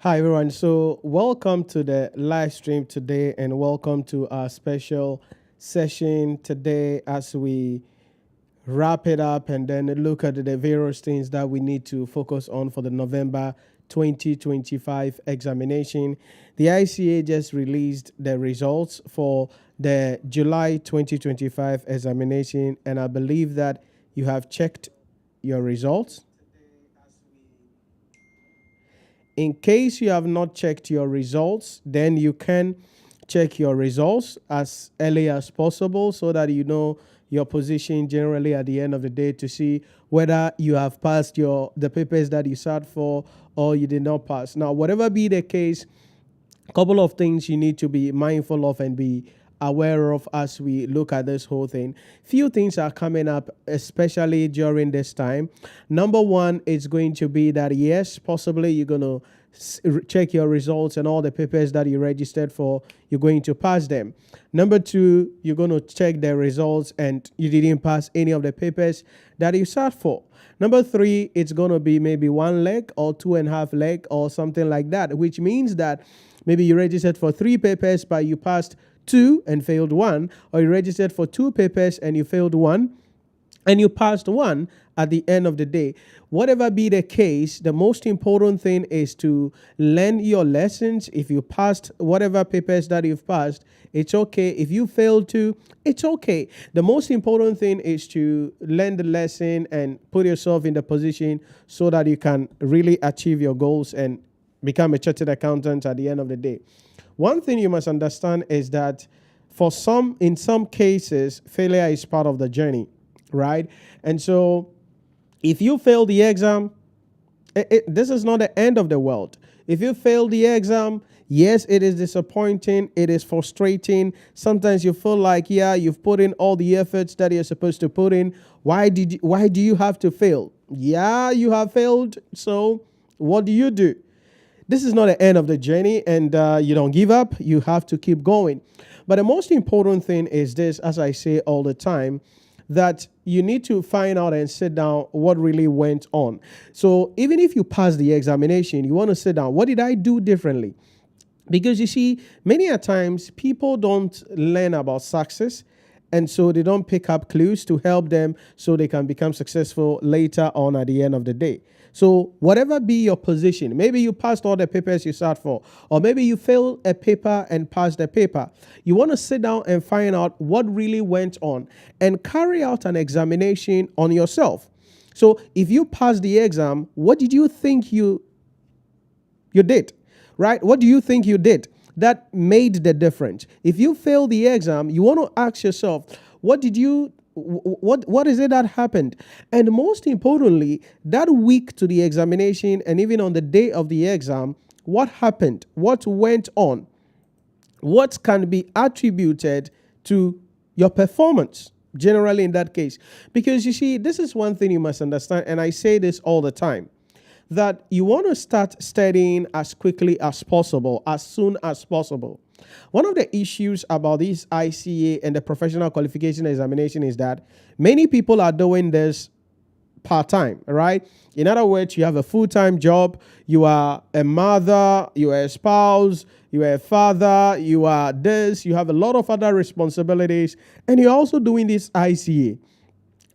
Hi, everyone. So, welcome to the live stream today, and welcome to our special session today as we wrap it up and then look at the various things that we need to focus on for the November 2025 examination. The ICA just released the results for the July 2025 examination, and I believe that you have checked your results. In case you have not checked your results, then you can check your results as early as possible so that you know your position generally at the end of the day to see whether you have passed the papers that you sat for or you did not pass. Now, whatever be the case, a couple of things you need to be mindful of and be aware of as we look at this whole thing. Few things are coming up, especially during this time. Number one is going to be that, yes, possibly you're going to check your results and all the papers that you registered for, you're going to pass them. Number two, you're going to check the results and you didn't pass any of the papers that you sat for. Number three, it's going to be maybe one leg or 2.5 leg or something like that, which means that maybe you registered for 3 papers, but you passed 2 and failed 1, or you registered for 2 papers and you failed 1 and you passed 1 at the end of the day. Whatever be the case, the most important thing is to learn your lessons. If you passed whatever papers that you've passed, it's okay. If you failed to, it's okay. The most important thing is to learn the lesson and put yourself in the position so that you can really achieve your goals and become a chartered accountant at the end of the day. One thing you must understand is that in some cases, failure is part of the journey, right? And so if you fail the exam, this is not the end of the world. If you fail the exam, yes, it is disappointing. It is frustrating. Sometimes you feel like, yeah, you've put in all the efforts that you're supposed to put in. Why do you have to fail? Yeah, you have failed. So what do? This is not the end of the journey, and you don't give up. You have to keep going. But the most important thing is this, as I say all the time, that you need to find out and sit down what really went on. So even if you pass the examination, you want to sit down. What did I do differently? Because you see, many a times people don't learn about success, and so they don't pick up clues to help them so they can become successful later on at the end of the day. So whatever be your position, maybe you passed all the papers you sat for, or maybe you failed a paper and passed the paper. You want to sit down and find out what really went on and carry out an examination on yourself. So if you passed the exam, what did you think you did? Right? What do you think you did that made the difference? If you fail the exam, you want to ask yourself, what is it that happened? And most importantly, that week to the examination and even on the day of the exam, what happened? What went on? What can be attributed to your performance? Generally in that case. Because you see, this is one thing you must understand, and I say this all the time, that you want to start studying as quickly as possible, as soon as possible. One of the issues about this ICA and the professional qualification examination is that many people are doing this part-time, right? In other words, you have a full-time job, you are a mother, you are a spouse, you are a father, you are this, you have a lot of other responsibilities, and you're also doing this ICA.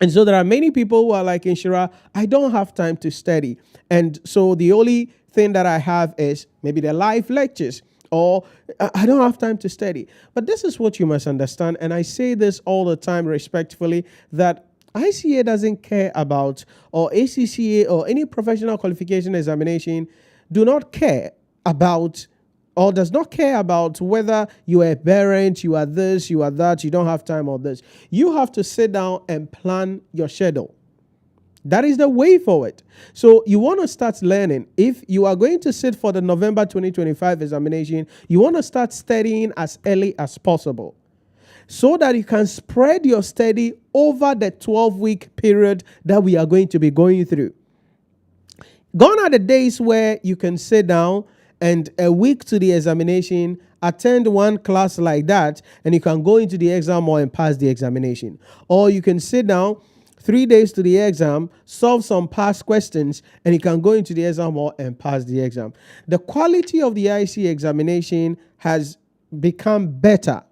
And so there are many people who are like, Inshira, I don't have time to study. And so the only thing that I have is maybe the live lectures, or I don't have time to study. But this is what you must understand. And I say this all the time respectfully, that ICA doesn't care about, or ACCA or any professional qualification examination do not care about, or does not care about whether you are a parent, you are this, you are that, you don't have time or this. You have to sit down and plan your schedule. That is the way forward. So you want to start learning. If you are going to sit for the November 2025 examination, you want to start studying as early as possible so that you can spread your study over the 12-week period that we are going to be going through. Gone are the days where you can sit down and a week to the examination, attend one class like that, and you can go into the exam hall and pass the examination. Or you can sit down 3 days to the exam, solve some past questions, and you can go into the exam hall and pass the exam. The quality of the ICAG examination has become better.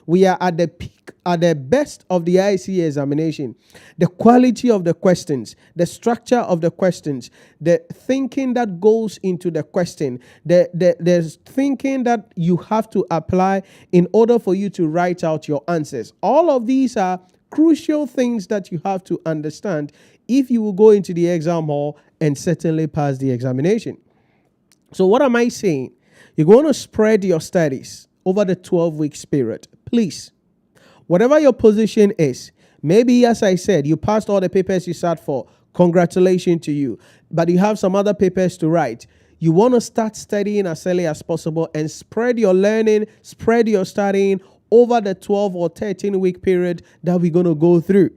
We are at the peak, at the best of the ICAG examination. The quality of the questions, the structure of the questions, the thinking that goes into the question, the thinking that you have to apply in order for you to write out your answers. All of these are crucial things that you have to understand if you will go into the exam hall and certainly pass the examination. So what am I saying? You're going to spread your studies over the 12-week period. Please, whatever your position is, maybe, as I said, you passed all the papers you sat for. Congratulations to you. But you have some other papers to write. You want to start studying as early as possible and spread your learning, spread your studying over the 12 or 13-week period that we're going to go through.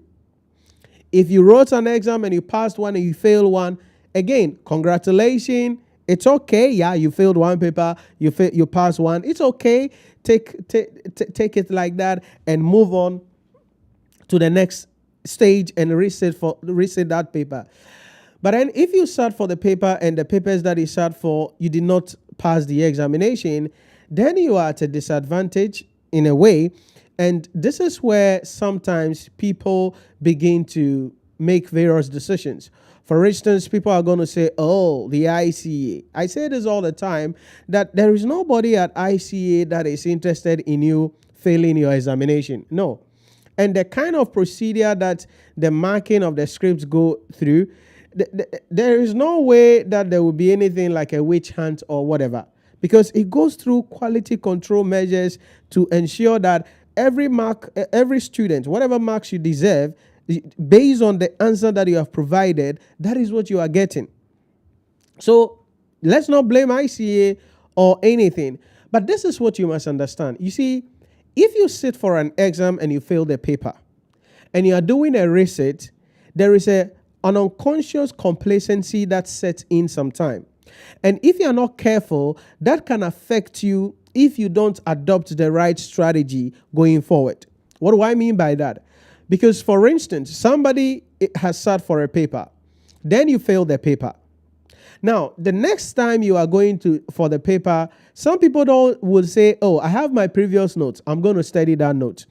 If you wrote an exam and you passed one and you failed one, again, congratulations. It's okay. Yeah, you failed one paper, you passed one. It's okay. Take it like that and move on to the next stage and reset that paper. But then if you sat for the paper and the papers that you sat for, you did not pass the examination, then you are at a disadvantage in a way. And this is where sometimes people begin to make various decisions. For instance, people are going to say, oh, the ICAG. I say this all the time, that there is nobody at ICAG that is interested in you failing your examination. No. And the kind of procedure that the marking of the scripts go through, there is no way that there will be anything like a witch hunt or whatever, because it goes through quality control measures to ensure that every student, whatever marks you deserve, based on the answer that you have provided, that is what you are getting. So let's not blame ICAG or anything. But this is what you must understand. You see, if you sit for an exam and you fail the paper and you are doing a resit, there is an unconscious complacency that sets in sometime. And if you are not careful, that can affect you if you don't adopt the right strategy going forward. What do I mean by that? Because, for instance, somebody has sat for a paper, then you fail the paper. Now, the next time you are going for the paper, some people will say, oh, I have my previous notes. I'm going to study that note.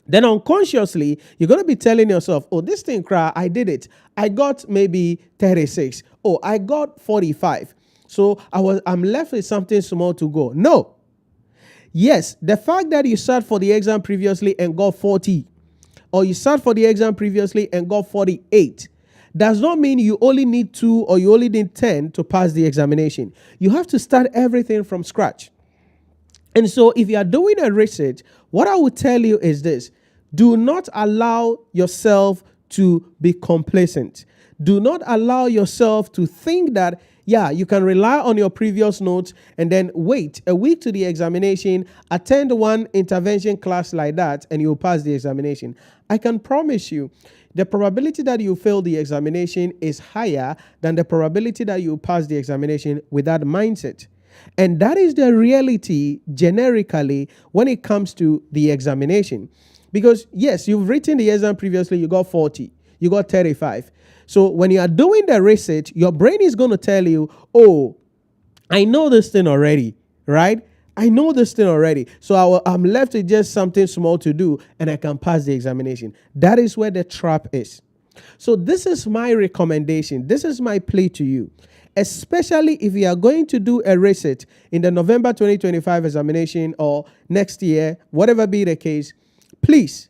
Then unconsciously, you're going to be telling yourself, oh, this thing, I did it. I got maybe 36. Oh, I got 45. So I'm left with something small to go. No. Yes, the fact that you sat for the exam previously and got 40, or you sat for the exam previously and got 48, does not mean you only need 2 or you only need 10 to pass the examination. You have to start everything from scratch. And so if you are doing a research, what I would tell you is this: do not allow yourself to be complacent. Do not allow yourself to think that, yeah, you can rely on your previous notes and then wait a week to the examination, attend one intervention class like that, and you'll pass the examination. I can promise you, the probability that you fail the examination is higher than the probability that you pass the examination with that mindset. And that is the reality generically when it comes to the examination. Because yes, you've written the exam previously, you got 40, you got 35. So when you are doing the research, your brain is going to tell you, oh, I know this thing already, right? I know this thing already. So I'm left with just something small to do and I can pass the examination. That is where the trap is. So this is my recommendation. This is my plea to you. Especially if you are going to do a research in the November 2025 examination or next year, whatever be the case, please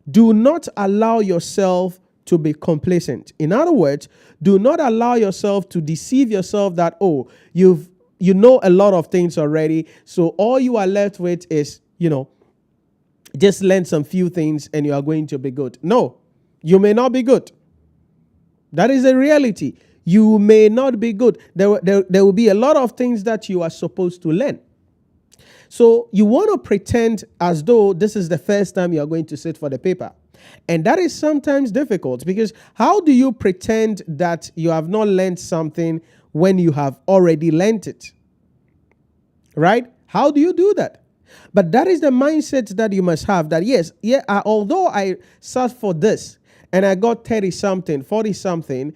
do not allow yourself to be complacent. In other words, do not allow yourself to deceive yourself that, oh, you know a lot of things already, so all you are left with is, just learn some few things and you are going to be good. No, you may not be good. That is a reality. You may not be good. There will be a lot of things that you are supposed to learn. So you want to pretend as though this is the first time you are going to sit for the paper. And that is sometimes difficult, because how do you pretend that you have not learned something when you have already learned it? Right? How do you do that? But that is the mindset that you must have, that yes, although I sat for this and I got 30 something, 40 something,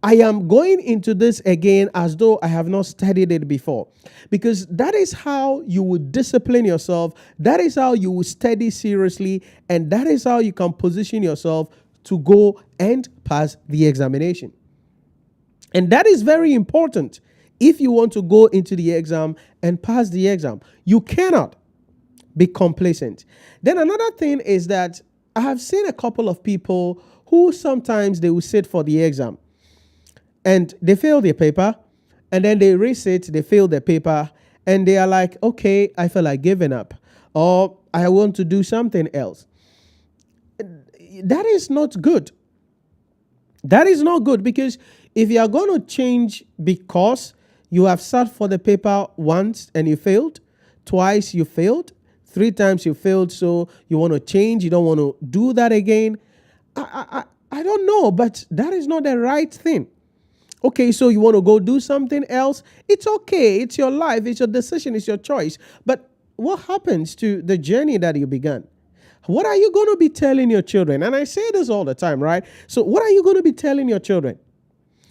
I am going into this again as though I have not studied it before. Because that is how you would discipline yourself. That is how you will study seriously. And that is how you can position yourself to go and pass the examination. And that is very important if you want to go into the exam and pass the exam. You cannot be complacent. Then another thing is that I have seen a couple of people who sometimes they will sit for the exam and they fail their paper, and then they resit, they fail their paper, and they are like, okay, I feel like giving up, or I want to do something else. That is not good. That is not good, because if you are going to change because you have sat for the paper once and you failed, twice you failed, 3 times you failed, so you want to change, you don't want to do that again. I don't know, but that is not the right thing. Okay, so you want to go do something else? It's okay. It's your life. It's your decision. It's your choice. But what happens to the journey that you began? What are you going to be telling your children? And I say this all the time, right? So what are you going to be telling your children?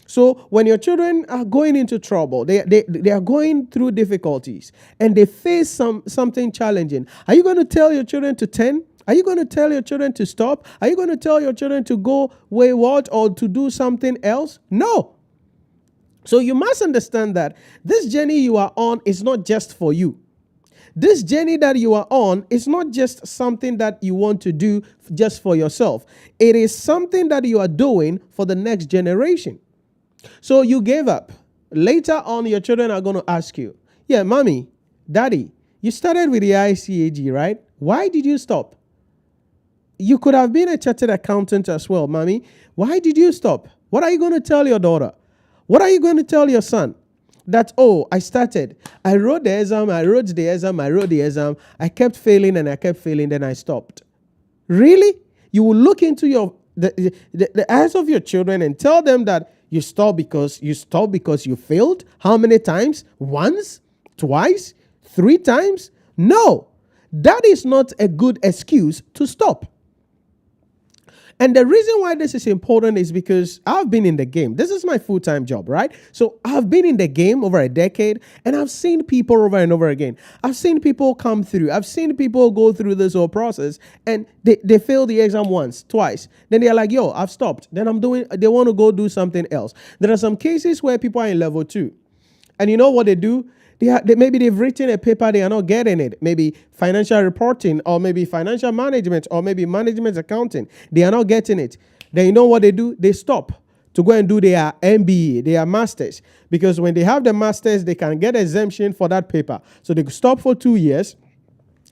So when your children are going into trouble, they are going through difficulties, and they face something challenging, are you going to tell your children to turn? Are you going to tell your children to stop? Are you going to tell your children to go wayward or to do something else? No. So you must understand that this journey you are on is not just for you. This journey that you are on is not just something that you want to do just for yourself. It is something that you are doing for the next generation. So you gave up. Later on, your children are going to ask you, yeah, mommy, daddy, you started with the ICAG, right? Why did you stop? You could have been a chartered accountant as well, mommy. Why did you stop? What are you going to tell your daughter? What are you going to tell your son? That, oh, I started. I wrote the exam, I wrote the exam, I kept failing and I kept failing, then I stopped. Really? You will look into the eyes of your children and tell them that you stopped because you failed? How many times? Once? Twice? 3 times? No. That is not a good excuse to stop. And the reason why this is important is because I've been in the game. This is my full-time job, right? So I've been in the game over a decade, and I've seen people over and over again. I've seen people come through. I've seen people go through this whole process, and they fail the exam once, twice. Then they're like, yo, I've stopped. Then they want to go do something else. There are some cases where people are in level 2. And you know what they do? Maybe they've written a paper, they are not getting it. Maybe financial reporting, or maybe financial management, or maybe management accounting. They are not getting it. Then you know what they do? They stop to go and do their MBA, their masters. Because when they have the masters, they can get exemption for that paper. So they stop for 2 years,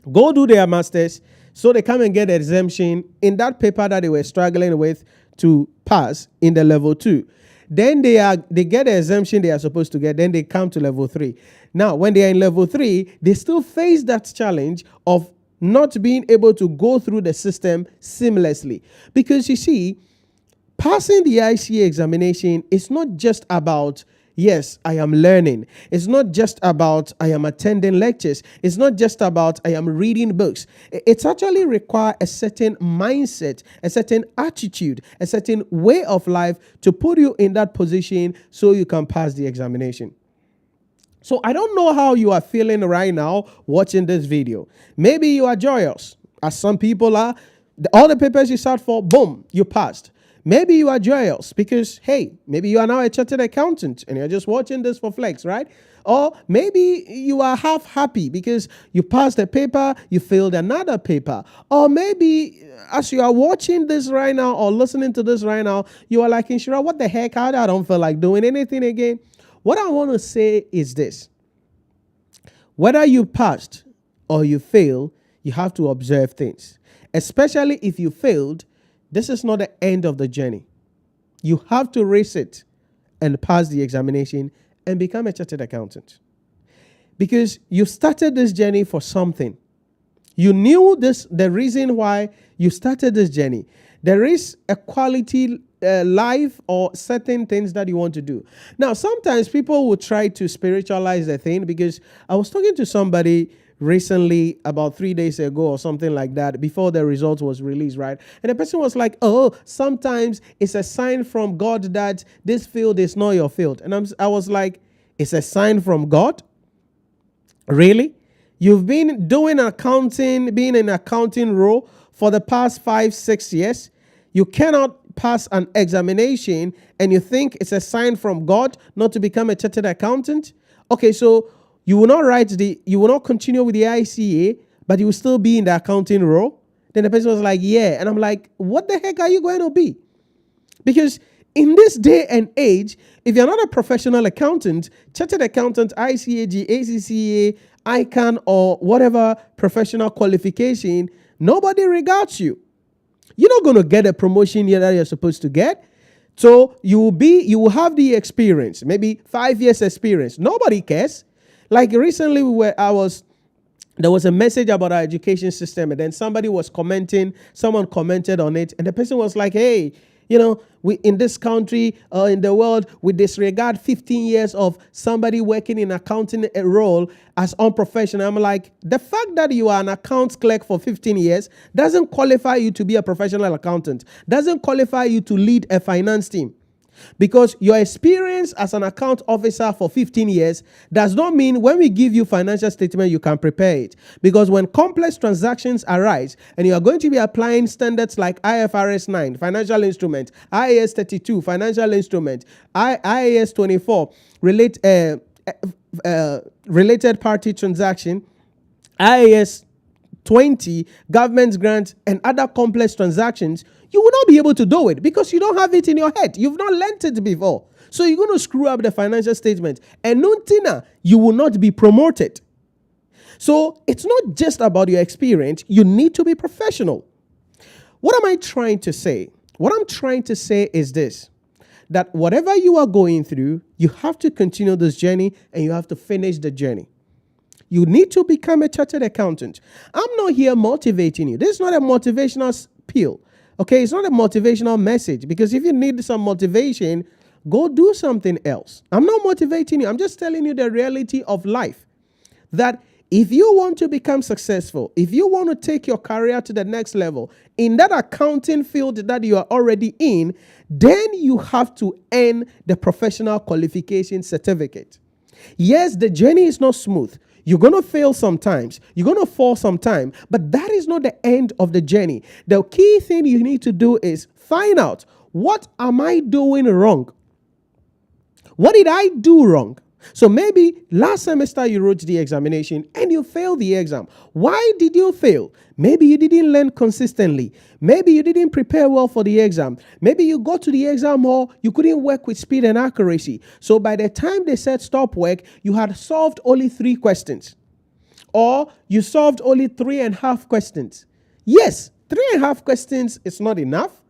go do their masters, so they come and get exemption in that paper that they were struggling with to pass in the level 2. Then they get the exemption they are supposed to get. Then they come to level 3. Now, when they are in level 3, they still face that challenge of not being able to go through the system seamlessly. Because you see, passing the ICA examination is not just about, yes, I am learning. It's not just about I am attending lectures. It's not just about I am reading books. It's actually require a certain mindset, a certain attitude, a certain way of life to put you in that position so you can pass the examination. So I don't know how you are feeling right now watching this video. Maybe you are joyous, as some people are. All the papers you sat for, boom, you passed. Maybe you are joyous because, hey, maybe you are now a chartered accountant and you're just watching this for flex, right? Or maybe you are half happy because you passed a paper, you failed another paper. Or maybe as you are watching this right now or listening to this right now, you are like, Inshira, what the heck? I don't feel like doing anything again. What I want to say is this. Whether you passed or you fail, you have to observe things. Especially if you failed, this is not the end of the journey. You have to race it and pass the examination and become a chartered accountant. Because you started this journey for something. You knew the reason why you started this journey. There is a quality life or certain things that you want to do. Now, sometimes people will try to spiritualize the thing, because I was talking to somebody recently, about 3 days ago or something like that, before the result was released, right? And the person was like, oh, sometimes it's a sign from God that this field is not your field. And I was like, it's a sign from God? Really? You've been doing accounting, being in an accounting role for the past 5-6 years. You cannot pass an examination and you think it's a sign from God not to become a chartered accountant? Okay, so you will not continue with the ICA, but you will still be in the accounting role? Then the person was like, yeah. And I'm like, what the heck are you going to be? Because in this day and age, if you're not a professional accountant, chartered accountant, ICAG, ACCA, ICAN, or whatever professional qualification, nobody regards you. You're not going to get a promotion here that you're supposed to get. So you will have the experience, maybe 5 years experience. Nobody cares. Like recently there was a message about our education system, and then someone commented on it, and the person was like, hey, we in this country, in the world, we disregard 15 years of somebody working in accounting role as unprofessional. I'm like, the fact that you are an accounts clerk for 15 years doesn't qualify you to be a professional accountant, doesn't qualify you to lead a finance team. Because your experience as an account officer for 15 years does not mean when we give you financial statement, you can prepare it. Because when complex transactions arise and you are going to be applying standards like IFRS 9, financial instrument, IAS 32, financial instrument, IAS 24, related party transaction, IAS 20, government grant, and other complex transactions, you will not be able to do it because you don't have it in your head. You've not learnt it before. So you're going to screw up the financial statement. And nuntina, you will not be promoted. So it's not just about your experience. You need to be professional. What am I trying to say? What I'm trying to say is this, that whatever you are going through, you have to continue this journey and you have to finish the journey. You need to become a chartered accountant. I'm not here motivating you. This is not a motivational spiel. Okay, it's not a motivational message, because if you need some motivation, go do something else. I'm not motivating you. I'm just telling you the reality of life. That if you want to become successful, if you want to take your career to the next level in that accounting field that you are already in, then you have to earn the professional qualification certificate. Yes, the journey is not smooth. You're going to fail sometimes. You're going to fall sometime. But that is not the end of the journey. The key thing you need to do is find out, what am I doing wrong? What did I do wrong? So maybe last semester you wrote the examination and you failed the exam. Why did you fail? Maybe you didn't learn consistently. Maybe you didn't prepare well for the exam. Maybe you got to the exam hall, you couldn't work with speed and accuracy. So by the time they said stop work, you had solved only 3 questions. Or you solved only 3.5 questions. Yes, 3.5 questions is not enough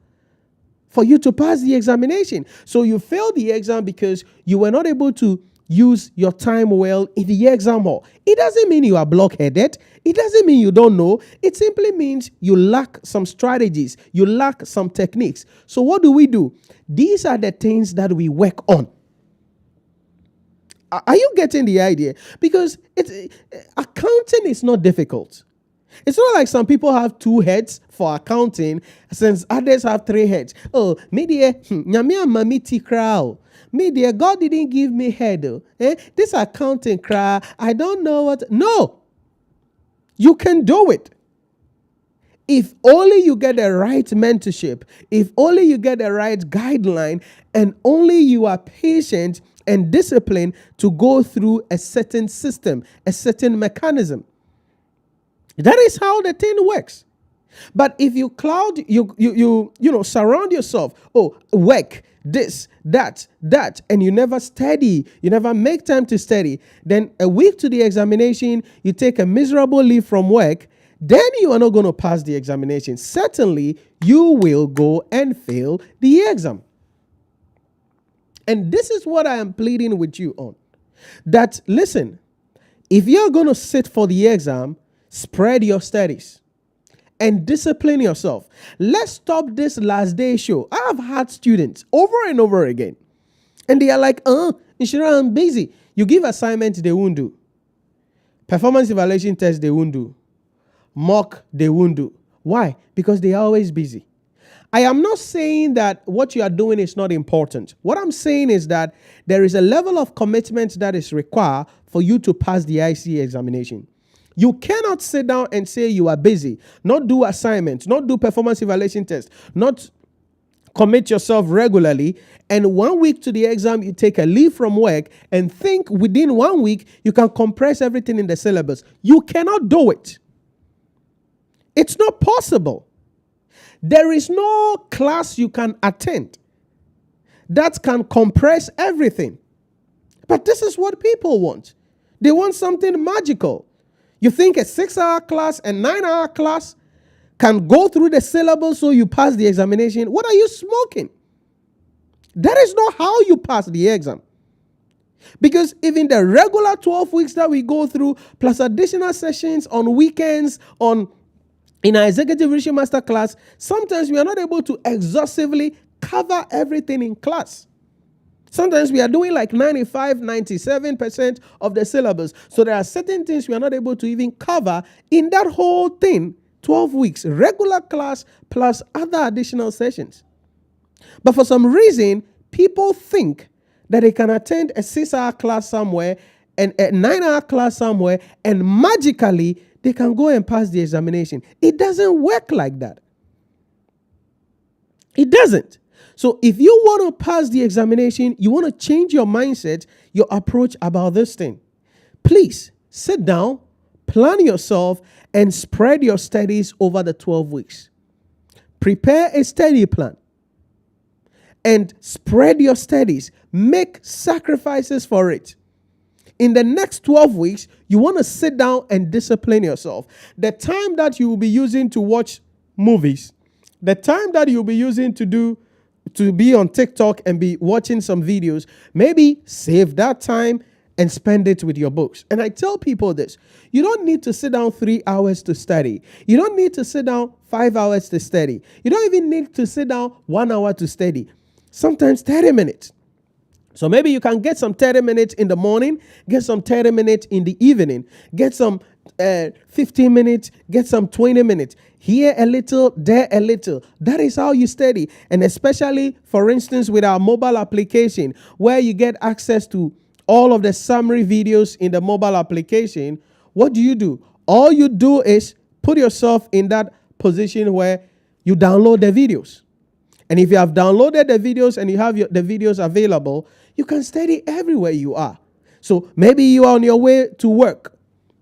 for you to pass the examination. So you failed the exam because you were not able to use your time well in the exam hall. It doesn't mean you are blockheaded. It doesn't mean you don't know. It simply means you lack some strategies. You lack some techniques. So what do? These are the things that we work on. Are you getting the idea? Because accounting is not difficult. It's not like some people have 2 heads for accounting, since others have 3 heads. Oh, me dear, nyame mami ti krao. Me dear, God didn't give me head. This accounting cry, I don't know what. No, you can do it. If only you get the right mentorship, if only you get the right guideline, and only you are patient and disciplined to go through a certain system, a certain mechanism. That is how the thing works. But if you surround yourself, work, this, that, and you never study, you never make time to study, then a week to the examination, you take a miserable leave from work, then you are not going to pass the examination. Certainly, you will go and fail the exam. And this is what I am pleading with you on. That, listen, if you're going to sit for the exam, spread your studies and discipline yourself. Let's stop this last day show. I have had students over and over again, and they are like, Inshira, I'm busy. You give assignments, they won't do. Performance evaluation test, they won't do. Mock, they won't do. Why? Because they are always busy. I am not saying that what you are doing is not important. What I'm saying is that there is a level of commitment that is required for you to pass the ICAG examination. You cannot sit down and say you are busy, not do assignments, not do performance evaluation tests, not commit yourself regularly, and 1 week to the exam, you take a leave from work and think within 1 week you can compress everything in the syllabus. You cannot do it. It's not possible. There is no class you can attend that can compress everything. But this is what people want. They want something magical. You think a 6-hour class and 9-hour class can go through the syllabus so you pass the examination? What are you smoking? That is not how you pass the exam. Because even the regular 12 weeks that we go through, plus additional sessions on weekends, in our executive leadership master class, sometimes we are not able to exhaustively cover everything in class. Sometimes we are doing like 95, 97% of the syllabus. So there are certain things we are not able to even cover in that whole thing, 12 weeks, regular class plus other additional sessions. But for some reason, people think that they can attend a 6-hour class somewhere and a 9-hour class somewhere, and magically they can go and pass the examination. It doesn't work like that. It doesn't. So if you want to pass the examination, you want to change your mindset, your approach about this thing, please sit down, plan yourself, and spread your studies over the 12 weeks. Prepare a study plan and spread your studies. Make sacrifices for it. In the next 12 weeks, you want to sit down and discipline yourself. The time that you will be using to watch movies, the time that you'll be using to be on TikTok and be watching some videos, maybe save that time and spend it with your books. And I tell people this: you don't need to sit down 3 hours to study. You don't need to sit down 5 hours to study. You don't even need to sit down 1 hour to study. Sometimes 30 minutes. So maybe you can get some 30 minutes in the morning, get some 30 minutes in the evening, get some 15 minutes, get some 20 minutes. Here a little, there a little. That is how you study. And especially, for instance, with our mobile application, where you get access to all of the summary videos in the mobile application, what do? All you do is put yourself in that position where you download the videos. And if you have downloaded the videos and you have the videos available, you can study everywhere you are. So maybe you are on your way to work.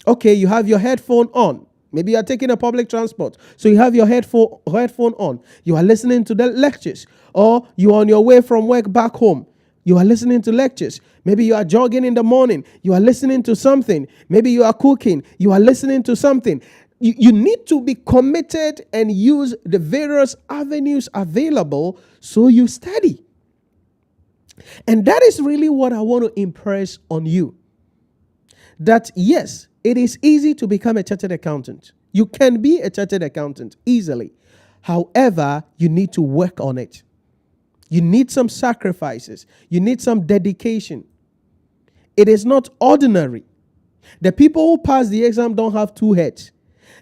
Okay, you have your headphone on. Maybe you are taking a public transport. So you have your headphone on. You are listening to the lectures. Or you are on your way from work back home. You are listening to lectures. Maybe you are jogging in the morning. You are listening to something. Maybe you are cooking. You are listening to something. You need to be committed and use the various avenues available so you study. And that is really what I want to impress on you. That yes, it is easy to become a chartered accountant. You can be a chartered accountant easily. However, you need to work on it. You need some sacrifices. You need some dedication. It is not ordinary. The people who pass the exam don't have 2 heads.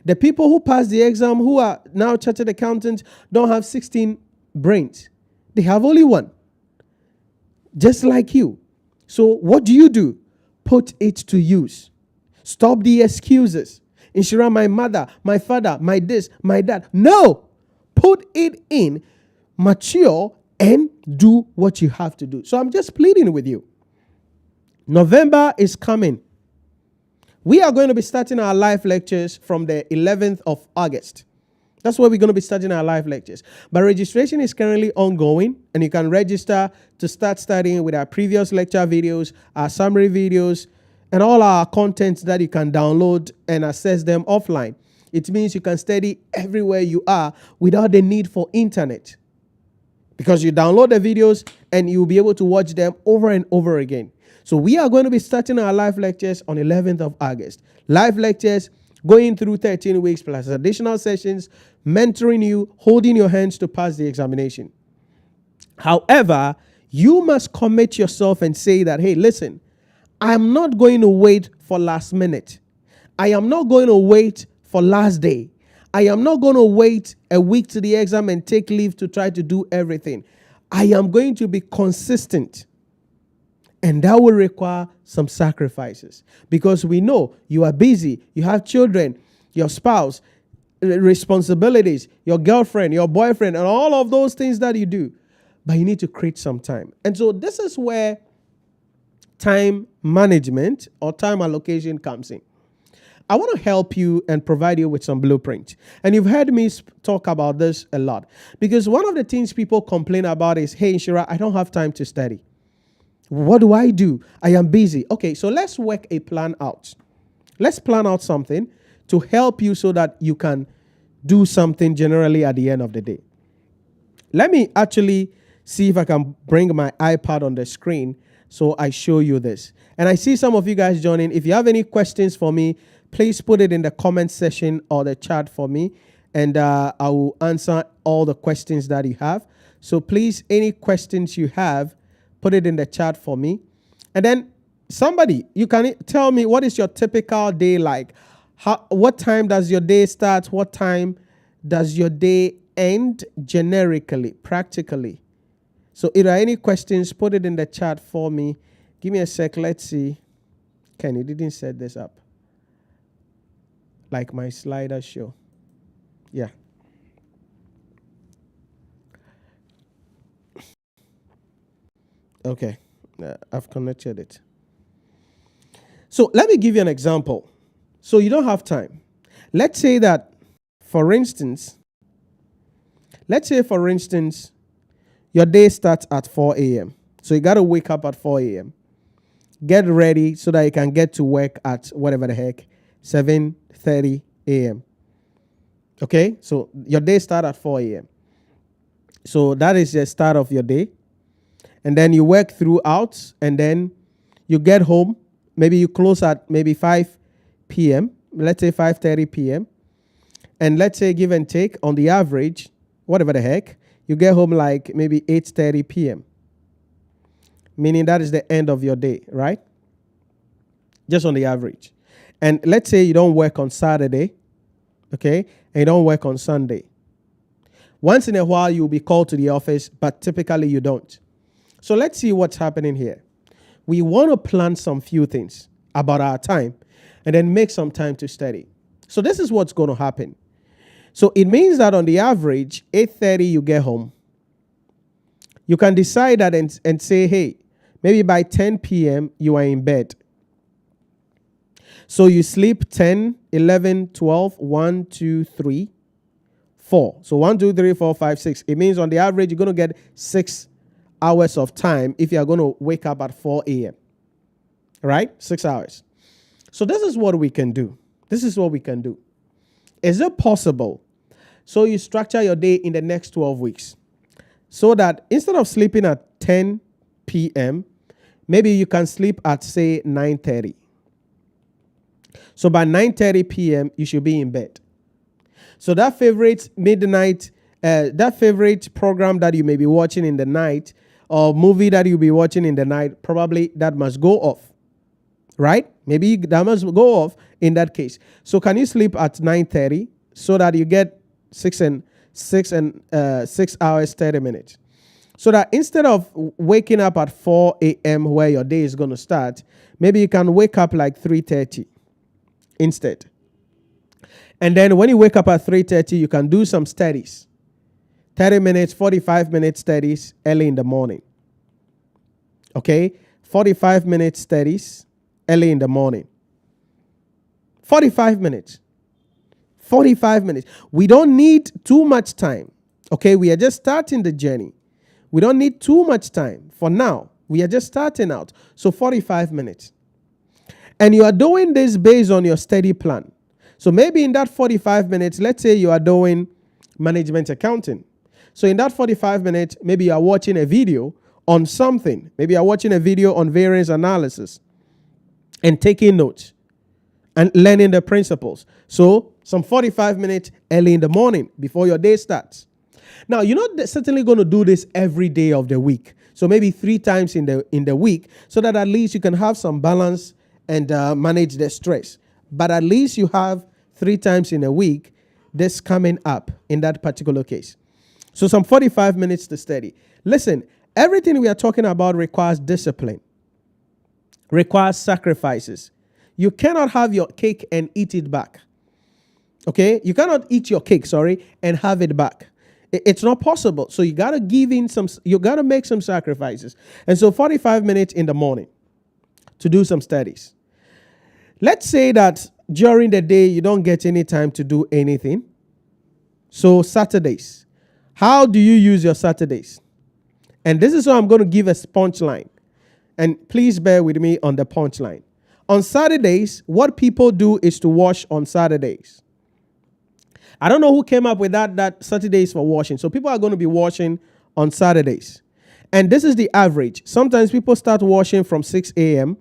The people who pass the exam who are now chartered accountants don't have 16 brains. They have only one. Just like you. So what do? Put it to use. Stop the excuses. Inshira, my mother, my father, my this, my that. No. Put it in, mature, and do what you have to do. So I'm just pleading with you. November is coming. We are going to be starting our live lectures from the 11th of August. That's where we're going to be starting our live lectures. But registration is currently ongoing, and you can register to start studying with our previous lecture videos, our summary videos, and all our contents that you can download and access them offline. It means you can study everywhere you are without the need for internet. Because you download the videos and you'll be able to watch them over and over again. So we are going to be starting our live lectures on 11th of August. Live lectures going through 13 weeks plus additional sessions, mentoring you, holding your hands to pass the examination. However, you must commit yourself and say that, hey, listen, I'm not going to wait for last minute. I am not going to wait for last day. I am not going to wait a week to the exam and take leave to try to do everything. I am going to be consistent. And that will require some sacrifices, because we know you are busy, you have children, your spouse, responsibilities, your girlfriend, your boyfriend, and all of those things that you do. But you need to create some time. And so this is where time management or time allocation comes in. I want to help you and provide you with some blueprint. And you've heard me talk about this a lot, because one of the things people complain about is, hey, Nhyira, I don't have time to study. What do? I am busy. Okay, so let's work a plan out. Let's plan out something to help you so that you can do something generally at the end of the day. Let me actually see if I can bring my iPad on the screen so I show you this. And I see some of you guys joining. If you have any questions for me, please put it in the comment section or the chat for me, and I will answer all the questions that you have. So please, any questions you have, put it in the chat for me. And then somebody, you can tell me, what is your typical day like? What time does your day start? What time does your day end generically, practically? So if there are any questions, put it in the chat for me. Give me a sec. Let's see. Kenny didn't set this up like my slider show. Yeah. Okay, I've connected it. So let me give you an example. So you don't have time. Let's say, for instance, your day starts at 4 a.m. So you got to wake up at 4 a.m. Get ready so that you can get to work at whatever the heck, 7:30 a.m. Okay, so your day starts at 4 a.m. So that is the start of your day. And then you work throughout, and then you get home. Maybe you close at maybe 5 p.m., let's say 5:30 p.m. And let's say, give and take, on the average, whatever the heck, you get home like maybe 8:30 p.m., meaning that is the end of your day, right? Just on the average. And let's say you don't work on Saturday, okay, and you don't work on Sunday. Once in a while, you'll be called to the office, but typically you don't. So let's see what's happening here. We want to plan some few things about our time and then make some time to study. So this is what's going to happen. So it means that on the average, 8:30 you get home. You can decide that and say, hey, maybe by 10 p.m. you are in bed. So you sleep 10, 11, 12, 1, 2, 3, 4. So 1, 2, 3, 4, 5, 6. It means on the average, you're going to get 6 hours of time if you are going to wake up at 4 a.m. Right? 6 hours. So this is what we can do. Is it possible? So you structure your day in the next 12 weeks so that instead of sleeping at 10 p.m., maybe you can sleep at, say, 9:30. So by 9:30 p.m., you should be in bed. So that favorite midnight, that favorite program that you may be watching in the night or movie that you'll be watching in the night, probably that must go off, right? Maybe that must go off in that case. So can you sleep at 9:30 so that you get 6 hours, 30 minutes? So that instead of waking up at 4 a.m. where your day is going to start, maybe you can wake up like 3:30 instead. And then when you wake up at 3:30, you can do some studies. 30 minutes, 45-minute studies early in the morning. Okay? 45-minute studies early in the morning. 45 minutes. 45 minutes. We don't need too much time. Okay? We are just starting the journey. We don't need too much time for now. We are just starting out. So 45 minutes. And you are doing this based on your study plan. So maybe in that 45 minutes, let's say you are doing management accounting. So in that 45 minutes, maybe you are watching a video on something. Maybe you are watching a video on variance analysis and taking notes and learning the principles. So some 45 minutes early in the morning before your day starts. Now, you're not certainly going to do this every day of the week. So maybe 3 times in the week so that at least you can have some balance and manage the stress. but at least you have 3 times in a week this coming up in that particular case. So some 45 minutes to study. Listen, everything we are talking about requires discipline, requires sacrifices. You cannot have your cake and eat it back. Okay? You cannot eat your cake, and have it back. It's not possible. So you got to you got to make some sacrifices. And so 45 minutes in the morning to do some studies. Let's say that during the day you don't get any time to do anything. So Saturdays. How do you use your Saturdays? And this is why I'm going to give a punchline. And please bear with me on the punchline. On Saturdays, what people do is to wash on Saturdays. I don't know who came up with that Saturdays for washing. So people are going to be washing on Saturdays. And this is the average. Sometimes people start washing from 6 a.m.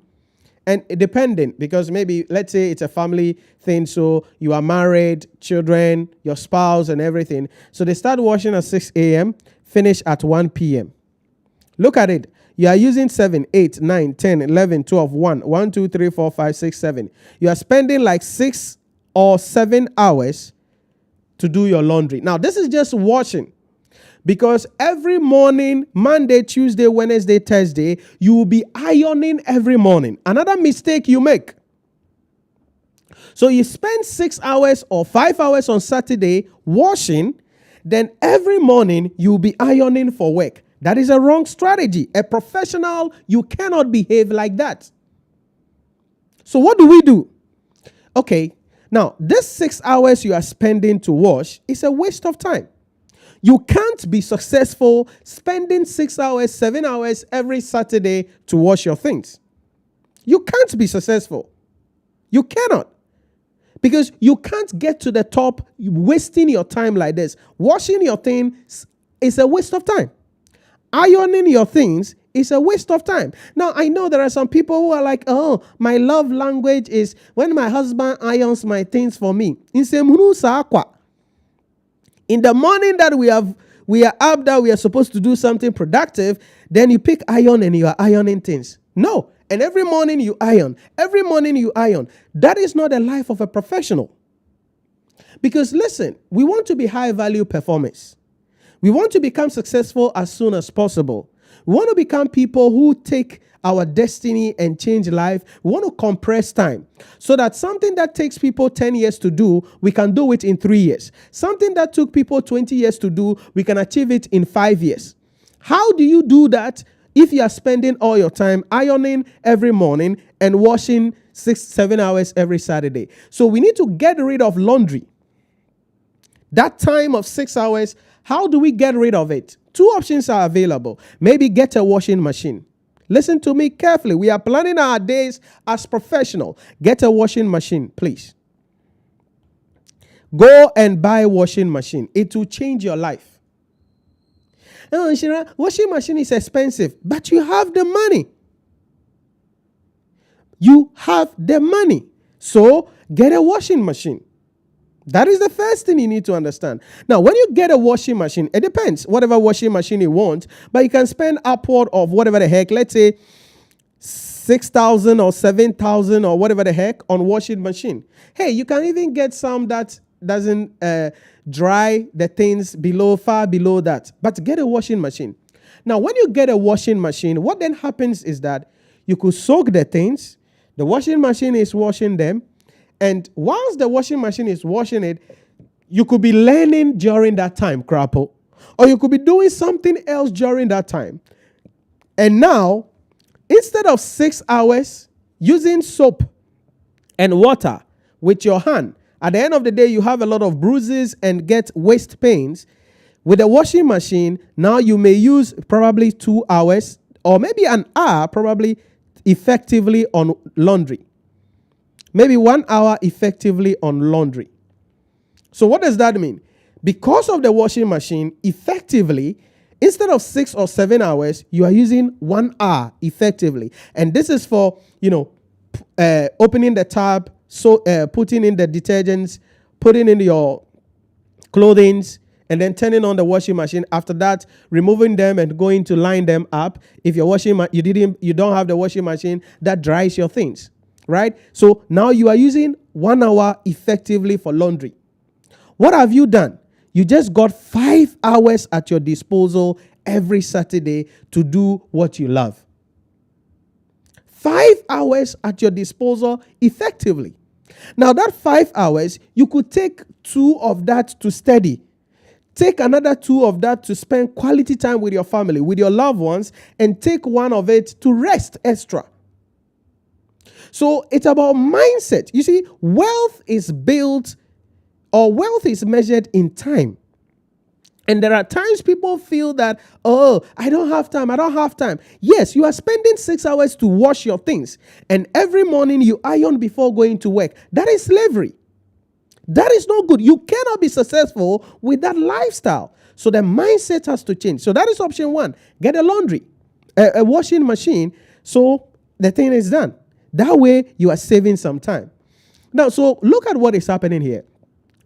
And depending, because maybe, let's say it's a family thing. So you are married, children, your spouse and everything. So they start washing at 6 a.m., finish at 1 p.m. Look at it. You are using 7, 8, 9, 10, 11, 12, 1, 2, 3, 4, 5, 6, 7. You are spending like 6 or 7 hours to do your laundry. Now, this is just washing. Because every morning, Monday, Tuesday, Wednesday, Thursday, you will be ironing every morning. Another mistake you make. So you spend 6 hours or 5 hours on Saturday washing, then every morning you will be ironing for work. That is a wrong strategy. A professional, you cannot behave like that. So what do? Okay, now this 6 hours you are spending to wash is a waste of time. You can't be successful spending 6 hours, 7 hours every Saturday to wash your things. You can't be successful. You cannot. Because you can't get to the top wasting your time like this. Washing your things is a waste of time. Ironing your things is a waste of time. Now, I know there are some people who are like, oh, my love language is when my husband irons my things for me. In the morning that we are up, that we are supposed to do something productive, then you pick iron and you are ironing things. No. And every morning you iron. Every morning you iron. That is not the life of a professional. Because listen, we want to be high value performers. We want to become successful as soon as possible. We want to become people who take our destiny and change life. We want to compress time so that something that takes people 10 years to do, we can do it in 3 years. Something that took people 20 years to do, we can achieve it in 5 years. How do you do that if you are spending all your time ironing every morning and washing 6-7 hours every Saturday? So we need to get rid of laundry. That time of 6 hours, how do we get rid of it? 2 options are available. Maybe get a washing machine. Listen to me carefully. We are planning our days as professional. Get a washing machine, please. Go and buy a washing machine. It will change your life. Oh, Shira, washing machine is expensive, but you have the money. You have the money. So get a washing machine. That is the first thing you need to understand. Now, when you get a washing machine, it depends, whatever washing machine you want, but you can spend upward of whatever the heck, let's say 6,000 or 7,000 or whatever the heck on washing machine. Hey, you can even get some that doesn't dry the things far below that, but get a washing machine. Now, when you get a washing machine, what then happens is that you could soak the things, the washing machine is washing them, and whilst the washing machine is washing it, you could be learning during that time, crappo. Or you could be doing something else during that time. And now, instead of 6 hours using soap and water with your hand, at the end of the day, you have a lot of bruises and get waist pains. With a washing machine, now you may use probably 2 hours or maybe an hour probably effectively on laundry. Maybe 1 hour effectively on laundry. So what does that mean? Because of the washing machine, effectively, instead of 6 or 7 hours, you are using 1 hour effectively. And this is for, opening the tap, so putting in the detergents, putting in your clothing, and then turning on the washing machine. After that, removing them and going to line them up. If you're you don't have the washing machine, that dries your things. Right? So now you are using 1 hour effectively for laundry. What have you done? You just got 5 hours at your disposal every Saturday to do what you love. 5 hours at your disposal effectively. Now that 5 hours, you could take 2 of that to study. Take another 2 of that to spend quality time with your family, with your loved ones, and take 1 of it to rest extra. So it's about mindset. You see, wealth is built, or wealth is measured in time. And there are times people feel that, oh, I don't have time. Yes, you are spending 6 hours to wash your things. And every morning you iron before going to work. That is slavery. That is not good. You cannot be successful with that lifestyle. So the mindset has to change. So that is option 1. Get a washing machine, so the thing is done. That way you are saving some time. Now, so look at what is happening here.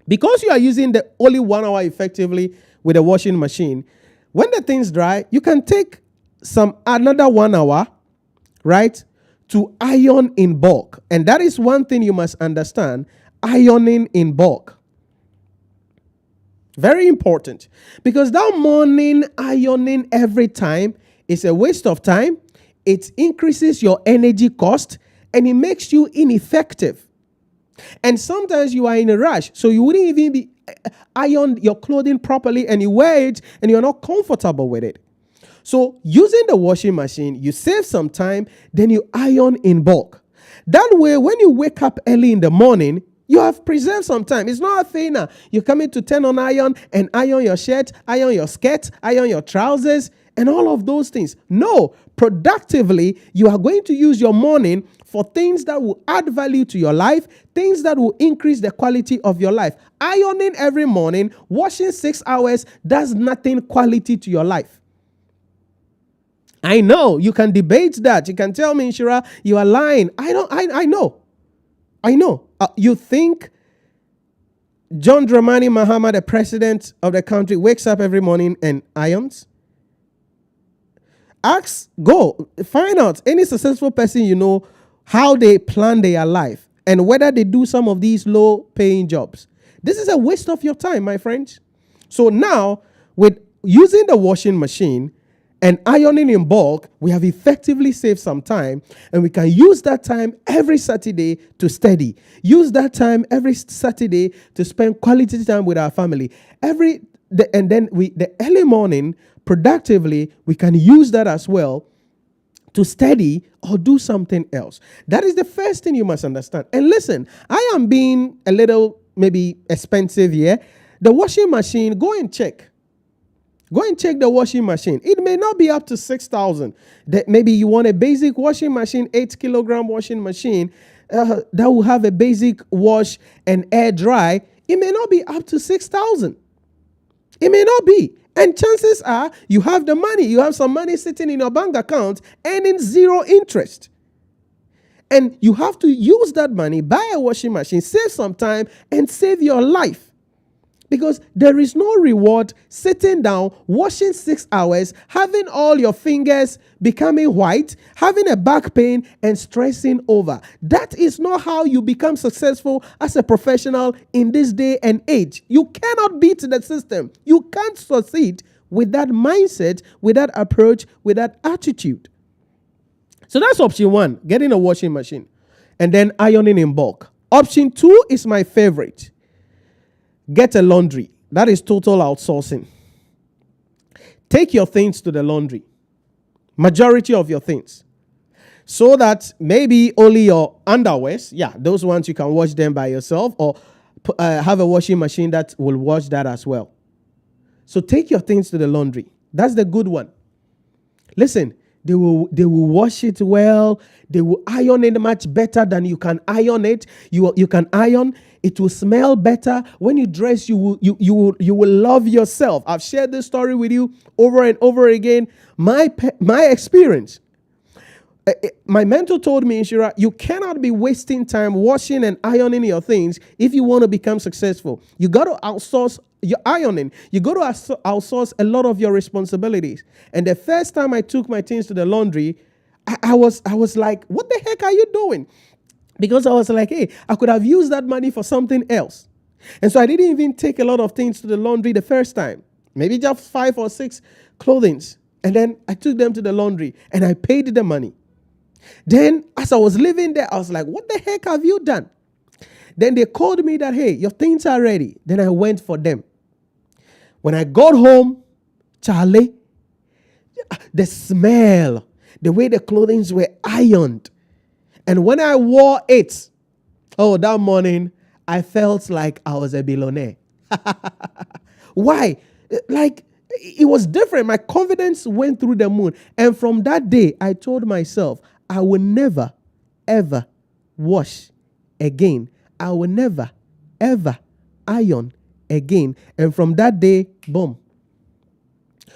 Because you are using the only 1 hour effectively with a washing machine, when the things dry, you can take another 1 hour, right, to iron in bulk. And that is one thing you must understand, ironing in bulk. Very important. Because that morning ironing every time is a waste of time. It increases your energy cost and it makes you ineffective. And sometimes you are in a rush, so you wouldn't even be iron your clothing properly and you wear it and you're not comfortable with it. So using the washing machine, you save some time, then you iron in bulk. That way, when you wake up early in the morning, you have preserved some time. It's not a thing now. You come in to turn on iron and iron your shirt, iron your skirt, iron your trousers, and all of those things. No, productively, you are going to use your morning for things that will add value to your life, things that will increase the quality of your life. Ironing every morning, washing 6 hours does nothing quality to your life. I know you can debate that. You can tell me, Inshira, you are lying. I know. You think John Dramani Mahama, the president of the country, wakes up every morning and irons? Find out any successful person you know how they plan their life and whether they do some of these low-paying jobs. This is a waste of your time, my friends. So now, with using the washing machine and ironing in bulk, we have effectively saved some time, and we can use that time every Saturday to study. Use that time every Saturday to spend quality time with our family. The early morning, productively, we can use that as well to study or do something else. That is the first thing you must understand. And listen, I am being a little maybe expensive here. The washing machine, go and check. Go and check the washing machine. It may not be up to 6,000. Maybe you want a basic washing machine, 8-kilogram washing machine that will have a basic wash and air dry. It may not be up to 6,000. It may not be. And chances are you have the money. You have some money sitting in your bank account earning 0 interest. And you have to use that money, buy a washing machine, save some time, and save your life. Because there is no reward sitting down, washing 6 hours, having all your fingers becoming white, having a back pain, and stressing over. That is not how you become successful as a professional in this day and age. You cannot beat the system. You can't succeed with that mindset, with that approach, with that attitude. So that's option 1, getting a washing machine and then ironing in bulk. Option 2 is my favorite. Get a laundry. That is total outsourcing. Take your things to the laundry. Majority of your things. So that maybe only your underwears, those ones you can wash them by yourself, or have a washing machine that will wash that as well. So take your things to the laundry. That's the good one. Listen, they will wash it well. They will iron it much better than you can iron it. You can iron. It will smell better. When you dress, you will love yourself. I've shared this story with you over and over again. My experience. My mentor told me, Inshira, you cannot be wasting time washing and ironing your things if you want to become successful. You got to outsource your ironing. You got to outsource a lot of your responsibilities. And the first time I took my things to the laundry, I was like, what the heck are you doing? because I was like, hey, I could have used that money for something else. And so I didn't even take a lot of things to the laundry the first time, maybe just 5 or 6 clothings. And then I took them to the laundry and I paid the money. Then as I was living there, I was like, what the heck have you done? Then they called me that, hey, your things are ready. Then I went for them. When I got home, Charlie, the smell, the way the clothing were ironed. And when I wore it, that morning, I felt like I was a billionaire. Why? Like, it was different. My confidence went through the moon. And from that day, I told myself, I will never, ever wash again. I will never, ever iron again. And from that day, boom.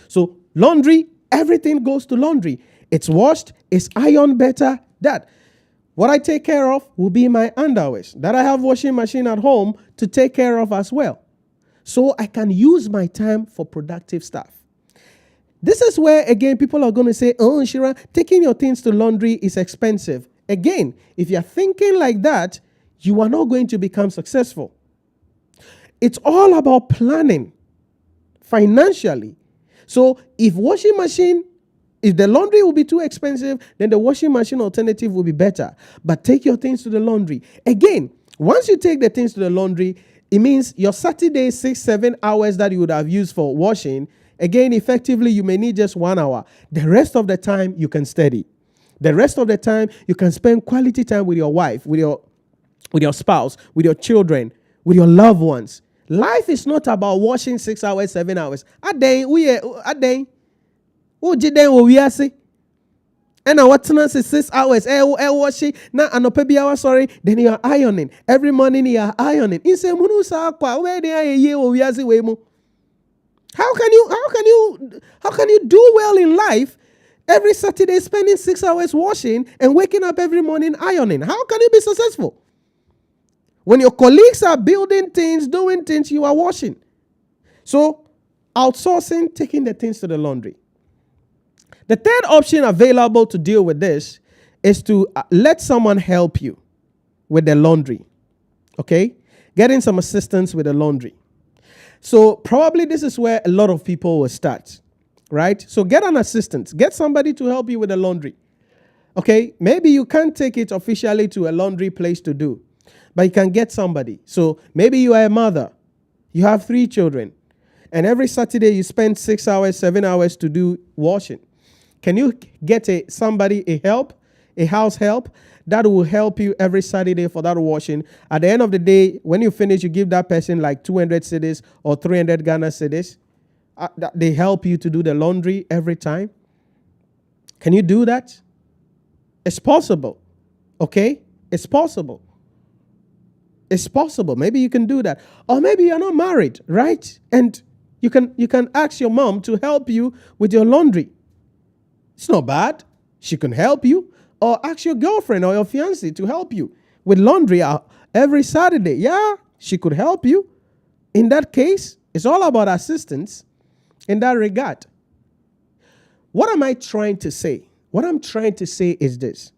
So laundry, everything goes to laundry. It's washed, it's ironed better. That. What I take care of will be my underwears. That I have washing machine at home to take care of as well. So I can use my time for productive stuff. This is where, again, people are going to say, oh, Shira, taking your things to laundry is expensive. Again, if you're thinking like that, you are not going to become successful. It's all about planning financially. So if the laundry will be too expensive, then the washing machine alternative will be better. But take your things to the laundry. Again, once you take the things to the laundry, it means your Saturday 6-7 hours that you would have used for washing, again, effectively, you may need just 1 hour. The rest of the time, you can study. The rest of the time, you can spend quality time with your wife, with your spouse, with your children, with your loved ones. Life is not about washing 6 hours, 7 hours. And now what's not 6 hours? Washing now anope biawa sorry. Then you are ironing every morning. You are ironing. How can you do well in life? Every Saturday spending 6 hours washing and waking up every morning ironing. How can you be successful? When your colleagues are building things, doing things, you are washing. So outsourcing, taking the things to the laundry. The third option available to deal with this is to let someone help you with the laundry. Okay? Getting some assistance with the laundry. So probably this is where a lot of people will start, right? So get an assistant. Get somebody to help you with the laundry. Okay? Maybe you can't take it officially to a laundry place to do, but you can get somebody. So maybe you are a mother. You have 3 children. And every Saturday you spend 6 hours, 7 hours to do washing. Can you get a house help that will help you every Saturday for that washing? At the end of the day, when you finish, you give that person like 200 cedis or 300 Ghana cedis. They help you to do the laundry every time. Can you do that? It's possible. Okay? It's possible. It's possible. Maybe you can do that. Or maybe you're not married, right? And you can ask your mom to help you with your laundry. It's not bad. She can help you. Or ask your girlfriend or your fiancé to help you with laundry every Saturday. Yeah, she could help you. In that case, it's all about assistance in that regard. What am I trying to say? What I'm trying to say is this.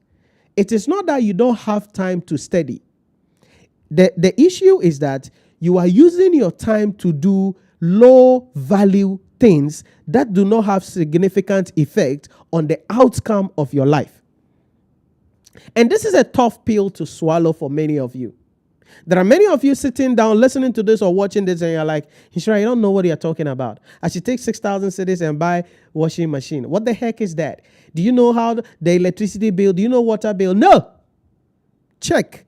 It is not that you don't have time to study. The issue is that you are using your time to do low value things that do not have significant effect on the outcome of your life. And this is a tough pill to swallow for many of you. There are many of you sitting down, listening to this or watching this, and you're like, Ishra, you don't know what you're talking about. I should take 6,000 cedis and buy washing machine. What the heck is that? Do you know how the electricity bill? Do you know water bill? No. Check.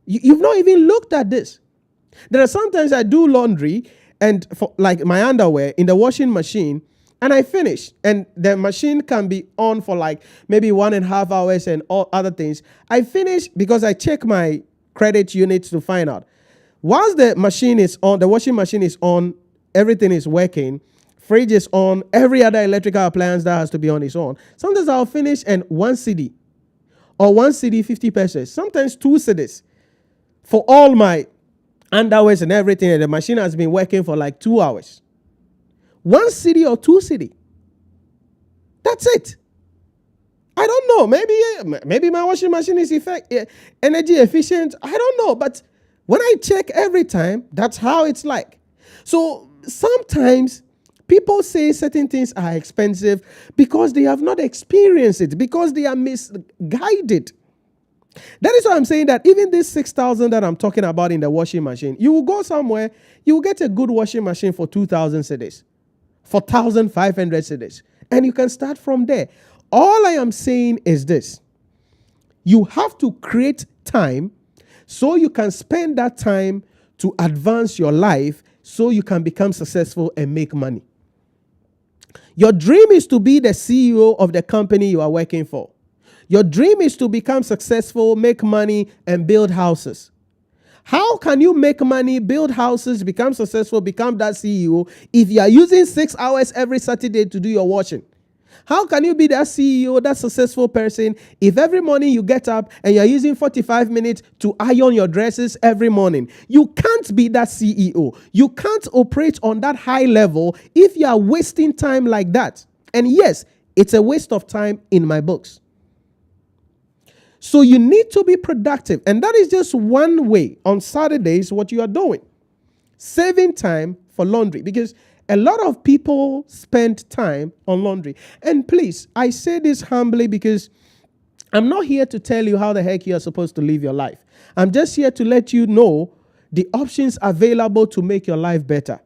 You've not even looked at this. There are sometimes I do laundry and for like my underwear in the washing machine, and I finish. And the machine can be on for like maybe 1.5 hours and all other things. I finish because I check my credit units to find out. Once the machine is on, the washing machine is on, everything is working, fridge is on, every other electrical appliance that has to be on is on. Sometimes I'll finish and 1 cedi or 1 cedi 50 pesos, sometimes 2 cedis for all my underwears and everything, and the machine has been working for like 2 hours. 1 cedi or 2 cedi. That's it. I don't know. Maybe my washing machine is energy efficient. I don't know. But when I check every time, that's how it's like. So sometimes people say certain things are expensive because they have not experienced it, because they are misguided. That is why I'm saying that even this 6,000 that I'm talking about in the washing machine, you will go somewhere, you will get a good washing machine for 2,000 cedis, for 1,500 cedis, and you can start from there. All I am saying is this: you have to create time so you can spend that time to advance your life so you can become successful and make money. Your dream is to be the CEO of the company you are working for. Your dream is to become successful, make money, and build houses. How can you make money, build houses, become successful, become that CEO if you are using 6 hours every Saturday to do your washing? How can you be that CEO, that successful person, if every morning you get up and you're using 45 minutes to iron your dresses every morning? You can't be that CEO. You can't operate on that high level if you are wasting time like that. And yes, it's a waste of time in my books. So you need to be productive. And that is just one way on Saturdays what you are doing. Saving time for laundry. Because a lot of people spend time on laundry. And please, I say this humbly because I'm not here to tell you how the heck you are supposed to live your life. I'm just here to let you know the options available to make your life better.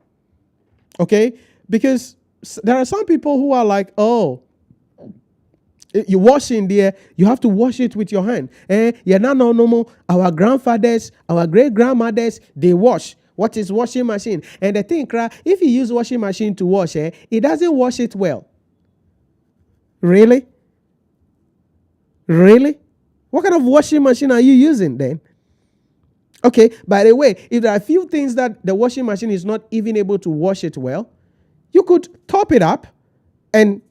Okay? Because there are some people who are like, oh, you wash in there, you have to wash it with your hand. Yeah, no. Our grandfathers, our great grandmothers, they wash. What is washing machine? And the thing, if you use washing machine to wash, it doesn't wash it well. Really? Really? What kind of washing machine are you using then? Okay, by the way, if there are a few things that the washing machine is not even able to wash it well, you could top it up and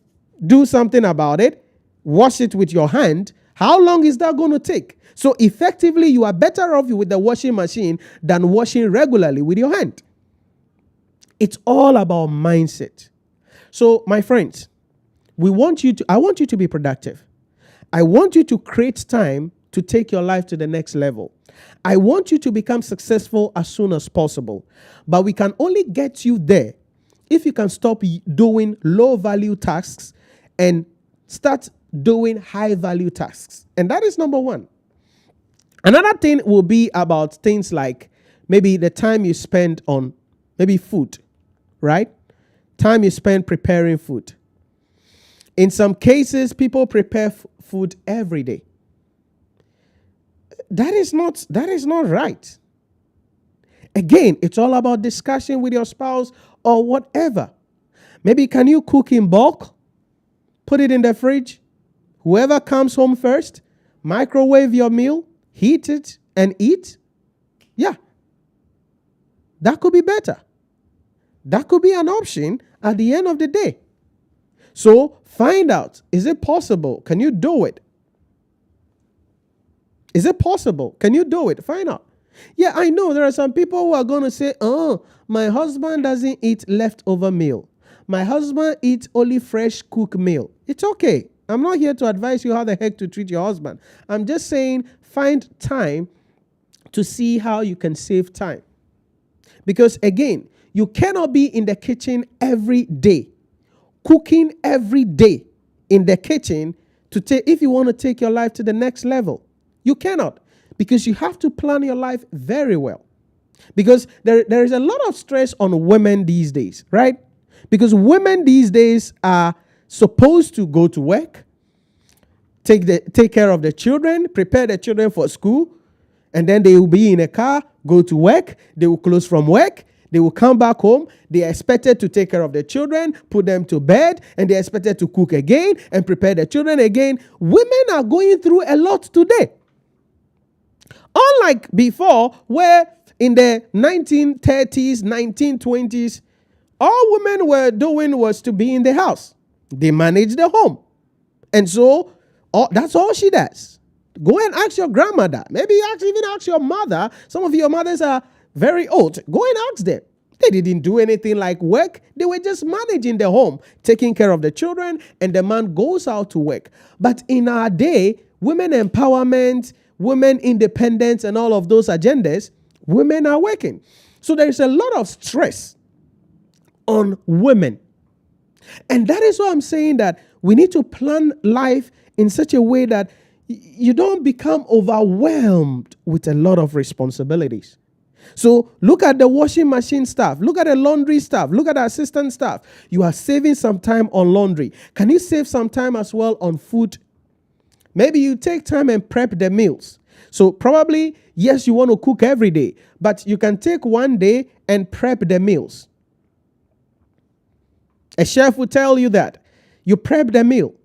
do something about it. Wash it with your hand. How long is that going to take? So effectively, you are better off with the washing machine than washing regularly with your hand. It's all about mindset. So my friends, I want you to be productive. I want you to create time to take your life to the next level. I want you to become successful as soon as possible. But we can only get you there if you can stop doing low value tasks and start doing high value tasks. And that is number one. Another thing will be about things like maybe the time you spend on maybe food, right? Time you spend preparing food. In some cases, people prepare food every day. That is not right. Again, it's all about discussion with your spouse or whatever. Maybe can you cook in bulk? Put it in the fridge. Whoever comes home first, microwave your meal, heat it, and eat. Yeah. That could be better. That could be an option at the end of the day. So find out, is it possible? Can you do it? Is it possible? Can you do it? Find out. Yeah, I know there are some people who are going to say, oh, my husband doesn't eat leftover meal. My husband eats only fresh cooked meal. It's okay. I'm not here to advise you how the heck to treat your husband. I'm just saying find time to see how you can save time. Because again, you cannot be in the kitchen every day, cooking every day in the kitchen if you want to take your life to the next level. You cannot, because you have to plan your life very well. Because there is a lot of stress on women these days, right? Because women these days are supposed to go to work, take care of the children, prepare the children for school, and then they will be in a car, go to work, they will close from work, they will come back home, they are expected to take care of the children, put them to bed, and they are expected to cook again and prepare the children again. Women are going through a lot today. Unlike before, where in the 1930s, 1920s, all women were doing was to be in the house. They manage the home. And so that's all she does. Go and ask your grandmother. Maybe even ask your mother. Some of your mothers are very old. Go and ask them. They didn't do anything like work. They were just managing the home, taking care of the children, and the man goes out to work. But in our day, women empowerment, women independence, and all of those agendas, women are working. So there is a lot of stress on women. And that is why I'm saying that we need to plan life in such a way that you don't become overwhelmed with a lot of responsibilities. So look at the washing machine staff. Look at the laundry staff. Look at the assistant staff. You are saving some time on laundry. Can you save some time as well on food? Maybe you take time and prep the meals. So probably, yes, you want to cook every day, but you can take one day and prep the meals. A chef will tell you that. You prep the meal.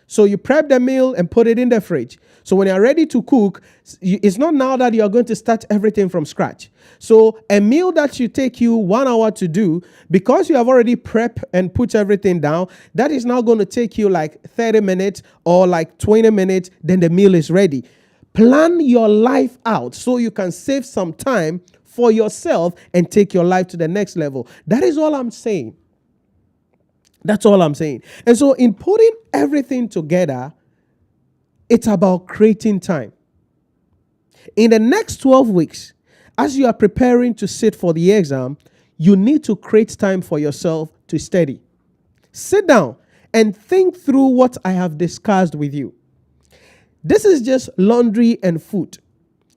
So you prep the meal and put it in the fridge. So when you're ready to cook, it's not now that you're going to start everything from scratch. So a meal that should take you 1 hour to do, because you have already prepped and put everything down, that is now going to take you like 30 minutes or like 20 minutes, then the meal is ready. Plan your life out so you can save some time for yourself and take your life to the next level. That is all I'm saying. That's all I'm saying. And so in putting everything together, it's about creating time. In the next 12 weeks, as you are preparing to sit for the exam, you need to create time for yourself to study. Sit down and think through what I have discussed with you. This is just laundry and food.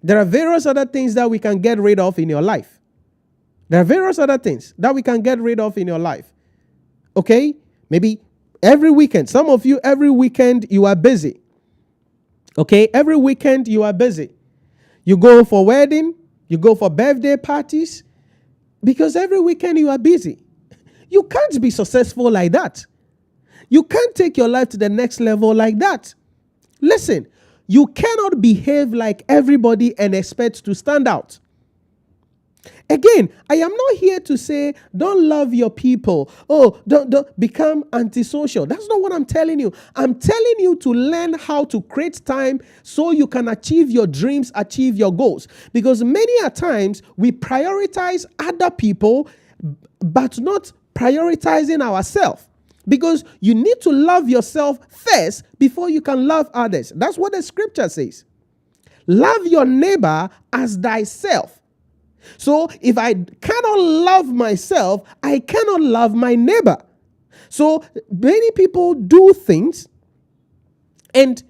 There are various other things that we can get rid of in your life. There are various other things that we can get rid of in your life. Okay? Maybe every weekend. Some of you, every weekend, you are busy. Okay? Every weekend, you are busy. You go for wedding. You go for birthday parties. Because every weekend, you are busy. You can't be successful like that. You can't take your life to the next level like that. Listen, you cannot behave like everybody and expect to stand out. Again, I am not here to say don't love your people. Oh, don't become antisocial. That's not what I'm telling you. I'm telling you to learn how to create time so you can achieve your dreams, achieve your goals. Because many a times we prioritize other people, but not prioritizing ourselves. Because you need to love yourself first before you can love others. That's what the scripture says. Love your neighbor as thyself. So if I cannot love myself, I cannot love my neighbor. So many people do things and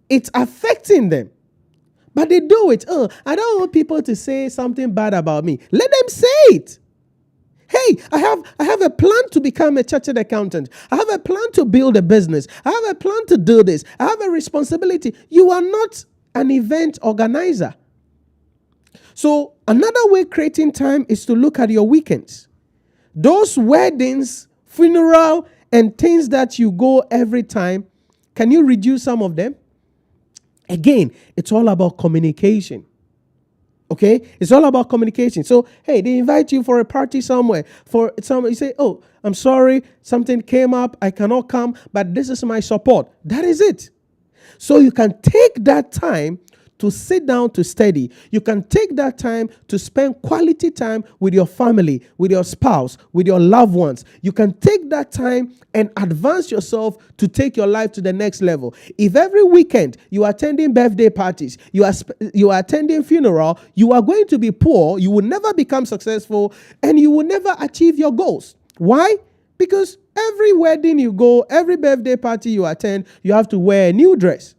it's affecting them. But they do it. Oh, I don't want people to say something bad about me. Let them say it. Hey, I have a plan to become a chartered accountant. I have a plan to build a business. I have a plan to do this. I have a responsibility. You are not an event organizer. So another way creating time is to look at your weekends. Those weddings, funeral, and things that you go every time, can you reduce some of them? Again, it's all about communication. Okay? It's all about communication. So, hey, they invite you for a party somewhere. You say, oh, I'm sorry, something came up, I cannot come, but this is my support. That is it. So you can take that time to sit down to study. You can take that time to spend quality time with your family, with your spouse, with your loved ones. You can take that time and advance yourself to take your life to the next level. If every weekend you are attending birthday parties, you are attending funeral, you are going to be poor, you will never become successful, and you will never achieve your goals. Why? Because every wedding you go, every birthday party you attend, you have to wear a new dress.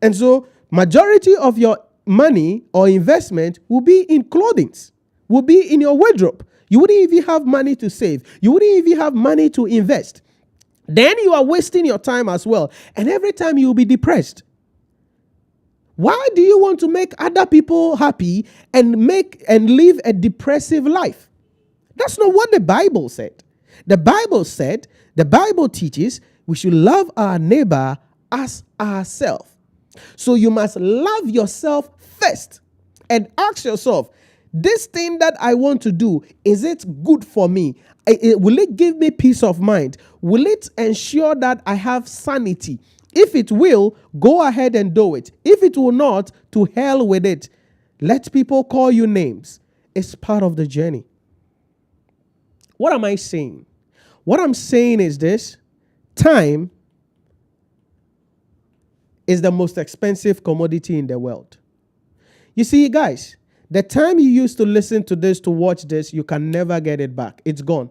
And so majority of your money or investment will be in clothing, will be in your wardrobe. You wouldn't even have money to save. You wouldn't even have money to invest. Then you are wasting your time as well. And every time you will be depressed. Why do you want to make other people happy and live a depressive life? That's not what the Bible said. The Bible teaches we should love our neighbor as ourselves. So you must love yourself first and ask yourself, this thing that I want to do, is it good for me? Will it give me peace of mind? Will it ensure that I have sanity? If it will, go ahead and do it. If it will not, to hell with it. Let people call you names. It's part of the journey. What am I saying? What I'm saying is this: time is the most expensive commodity in the world. You see, guys, the time you used to listen to this, to watch this, you can never get it back. It's gone.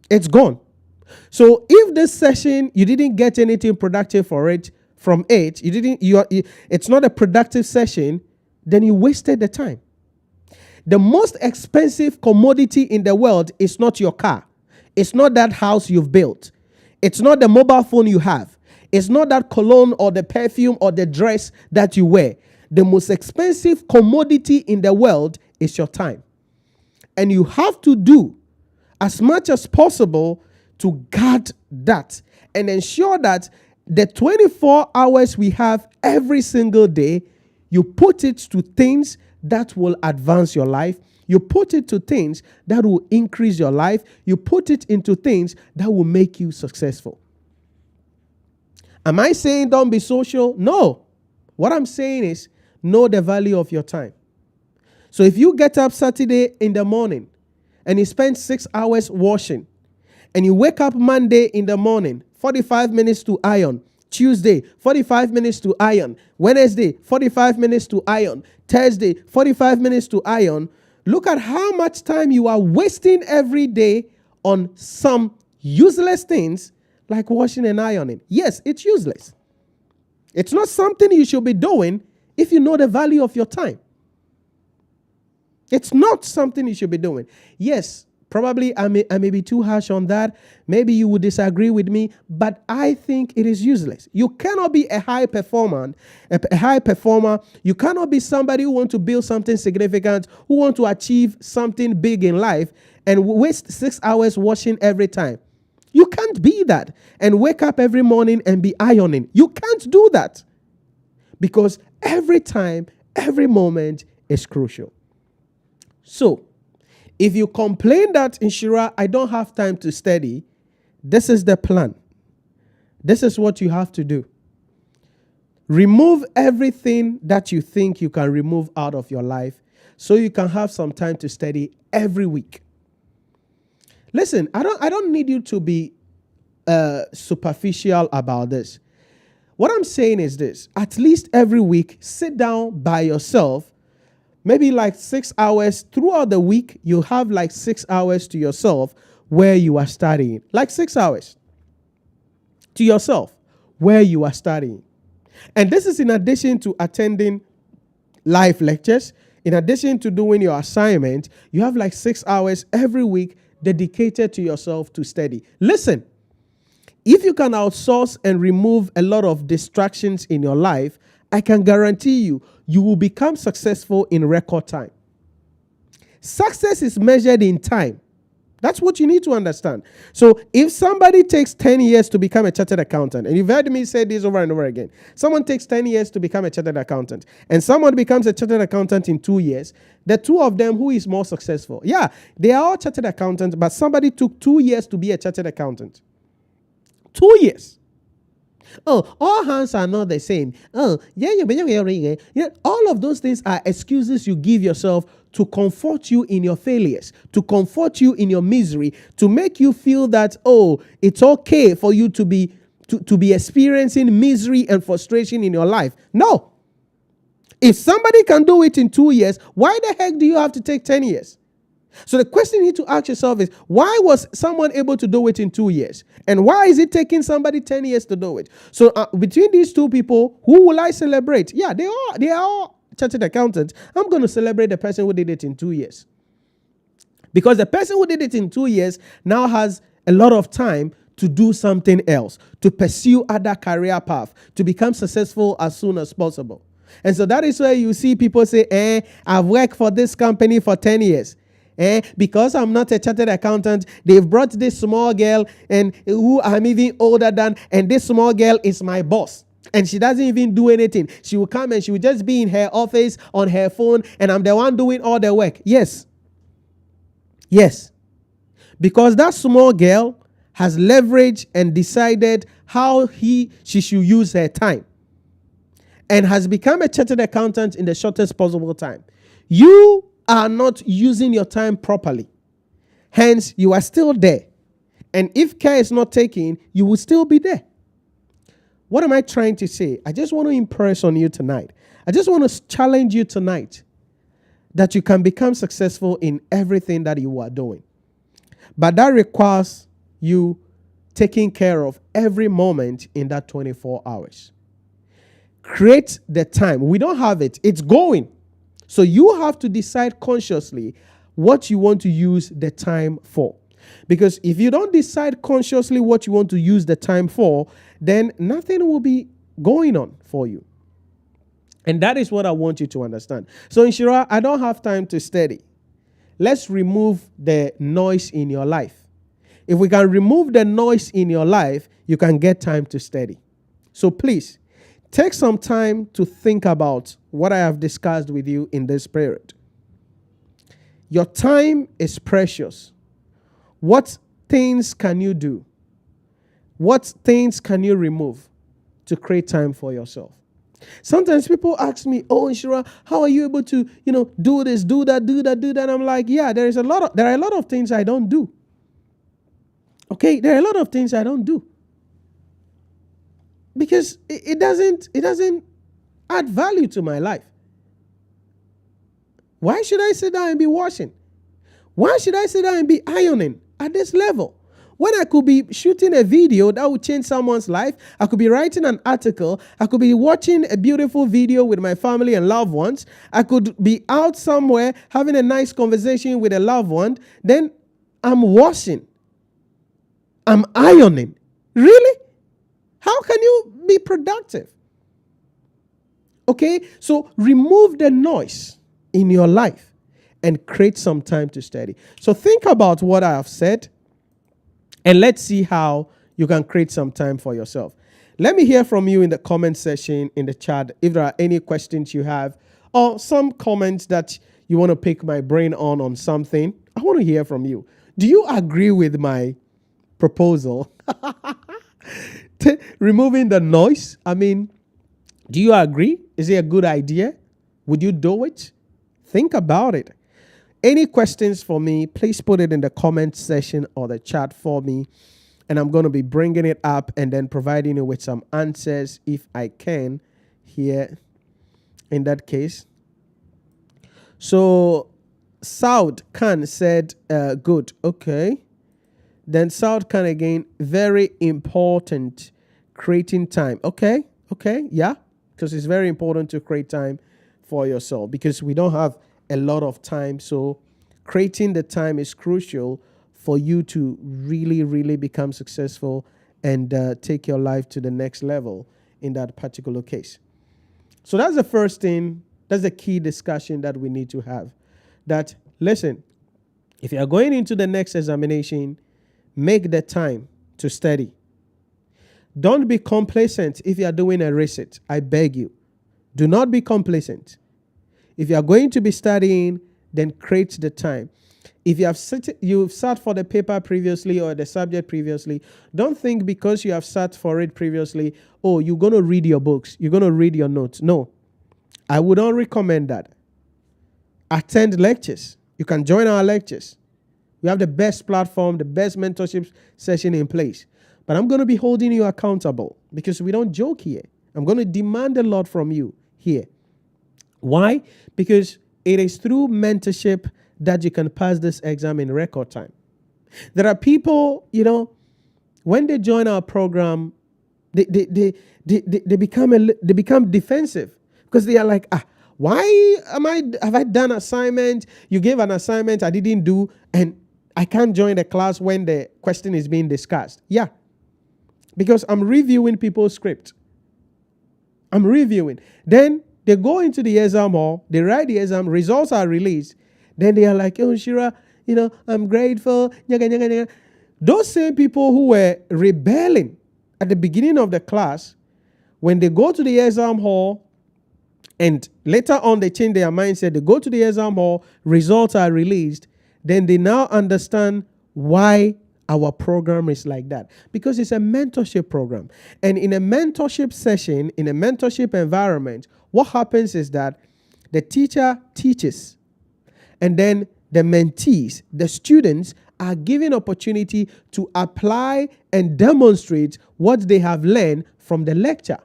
It's gone. So if this session, you didn't get anything productive for it, from it, it's not a productive session, then you wasted the time. The most expensive commodity in the world is not your car. It's not that house you've built. It's not the mobile phone you have. It's not that cologne or the perfume or the dress that you wear. The most expensive commodity in the world is your time. And you have to do as much as possible to guard that and ensure that the 24 hours we have every single day, you put it to things that will advance your life. You put it to things that will increase your life. You put it into things that will make you successful. Am I saying don't be social? No. What I'm saying is know the value of your time. So if you get up Saturday in the morning and you spend 6 hours washing, and you wake up Monday in the morning, 45 minutes to iron. Tuesday, 45 minutes to iron. Wednesday, 45 minutes to iron. Thursday, 45 minutes to iron. Look at how much time you are wasting every day on some useless things like washing and ironing. Yes, it's useless. It's not something you should be doing if you know the value of your time. It's not something you should be doing. Yes, probably I may be too harsh on that. Maybe you would disagree with me, but I think it is useless. You cannot be a high performer. You cannot be somebody who wants to build something significant, who wants to achieve something big in life and waste 6 hours washing every time. You can't be that and wake up every morning and be ironing. You can't do that because every time, every moment is crucial. So, if you complain that, Inshira, I don't have time to study, this is the plan. This is what you have to do. Remove everything that you think you can remove out of your life so you can have some time to study every week. Listen, I don't need you to be superficial about this. What I'm saying is this: at least every week, sit down by yourself. Maybe like 6 hours throughout the week, you have like 6 hours to yourself where you are studying. Like 6 hours to yourself where you are studying. And this is in addition to attending live lectures. In addition to doing your assignment, you have like 6 hours every week dedicated to yourself to study. Listen, if you can outsource and remove a lot of distractions in your life, I can guarantee you, you will become successful in record time. Success is measured in time. That's what you need to understand. So if somebody takes 10 years to become a chartered accountant, and you've heard me say this over and over again, someone takes 10 years to become a chartered accountant, and someone becomes a chartered accountant in 2 years, the two of them, who is more successful? Yeah, they are all chartered accountants, but somebody took 2 years to be a chartered accountant. 2 years. Oh, all hands are not the same. Oh, yeah. All of those things are excuses you give yourself to comfort you in your failures, to comfort you in your misery, to make you feel that, oh, it's okay for you to be experiencing misery and frustration in your life. No. If somebody can do it in 2 years, why the heck do you have to take 10 years? So the question you need to ask yourself is, why was someone able to do it in 2 years? And why is it taking somebody 10 years to do it? So between these two people, who will I celebrate? Yeah, they are all chartered accountants. I'm going to celebrate the person who did it in 2 years. Because the person who did it in 2 years now has a lot of time to do something else, to pursue other career path, to become successful as soon as possible. And so that is where you see people say, I've worked for this company for 10 years. Because I'm not a chartered accountant, they've brought this small girl and who I'm even older than, and this small girl is my boss. And she doesn't even do anything. She will come and she will just be in her office on her phone, and I'm the one doing all the work. Yes. Because that small girl has leveraged and decided how she should use her time, and has become a chartered accountant in the shortest possible time. You are not using your time properly. Hence, you are still there. And if care is not taken, you will still be there. What am I trying to say? I just want to impress on you tonight. I just want to challenge you tonight that you can become successful in everything that you are doing. But that requires you taking care of every moment in that 24 hours. Create the time. We don't have it. It's going. So you have to decide consciously what you want to use the time for. Because if you don't decide consciously what you want to use the time for, then nothing will be going on for you. And that is what I want you to understand. So NHYIRA, I don't have time to study. Let's remove the noise in your life. If we can remove the noise in your life, you can get time to study. So please, take some time to think about what I have discussed with you in this period. Your time is precious. What things can you do? What things can you remove to create time for yourself? Sometimes people ask me, oh, NHYIRA, how are you able to, do this, do that, do that, do that? I'm like, yeah, there are a lot of things I don't do. Okay, there are a lot of things I don't do. Because it doesn't add value to my life. Why should I sit down and be washing? Why should I sit down and be ironing at this level? When I could be shooting a video that would change someone's life, I could be writing an article, I could be watching a beautiful video with my family and loved ones, I could be out somewhere having a nice conversation with a loved one, then I'm washing, I'm ironing. Really? How can you be productive? Okay, so remove the noise in your life and create some time to study. So think about what I have said, and let's see how you can create some time for yourself. Let me hear from you in the comment section, in the chat, if there are any questions you have or some comments that you want to pick my brain on something. I want to hear from you. Do you agree with my proposal? Removing the noise? I mean, do you agree? Is it a good idea? Would you do it? Think about it. Any questions for me, please put it in the comment section or the chat for me. And I'm going to be bringing it up and then providing you with some answers if I can here in that case. So Saud Khan said, good. Okay. Then Saud Khan again, very important, creating time. Okay. Yeah. Because it's very important to create time for yourself because we don't have a lot of time. So creating the time is crucial for you to really, really become successful and take your life to the next level in that particular case. So that's the first thing. That's the key discussion that we need to have. That, listen, if you are going into the next examination, make the time to study. Don't be complacent if you are doing a resit. I beg you. Do not be complacent. If you are going to be studying, then create the time. If you've sat for the paper previously or the subject previously, don't think because you have sat for it previously, oh, you're going to read your books, you're going to read your notes. No, I would not recommend that. Attend lectures. You can join our lectures. We have the best platform, the best mentorship session in place. But I'm going to be holding you accountable because we don't joke here. I'm going to demand a lot from you here. Why? Because it is through mentorship that you can pass this exam in record time. There are people, when they join our program, they become defensive because they are like, why have I done assignment? You gave an assignment I didn't do, and I can't join the class when the question is being discussed. Yeah, because I'm reviewing people's script. I'm reviewing. Then they go into the exam hall, they write the exam, results are released. Then they are like, oh, NHYIRA, I'm grateful. Those same people who were rebelling at the beginning of the class, when they go to the exam hall and later on they change their mindset, they go to the exam hall, results are released, then they now understand why our program is like that. Because it's a mentorship program. And in a mentorship session, in a mentorship environment, what happens is that the teacher teaches, and then the mentees, the students, are given opportunity to apply and demonstrate what they have learned from the lecture.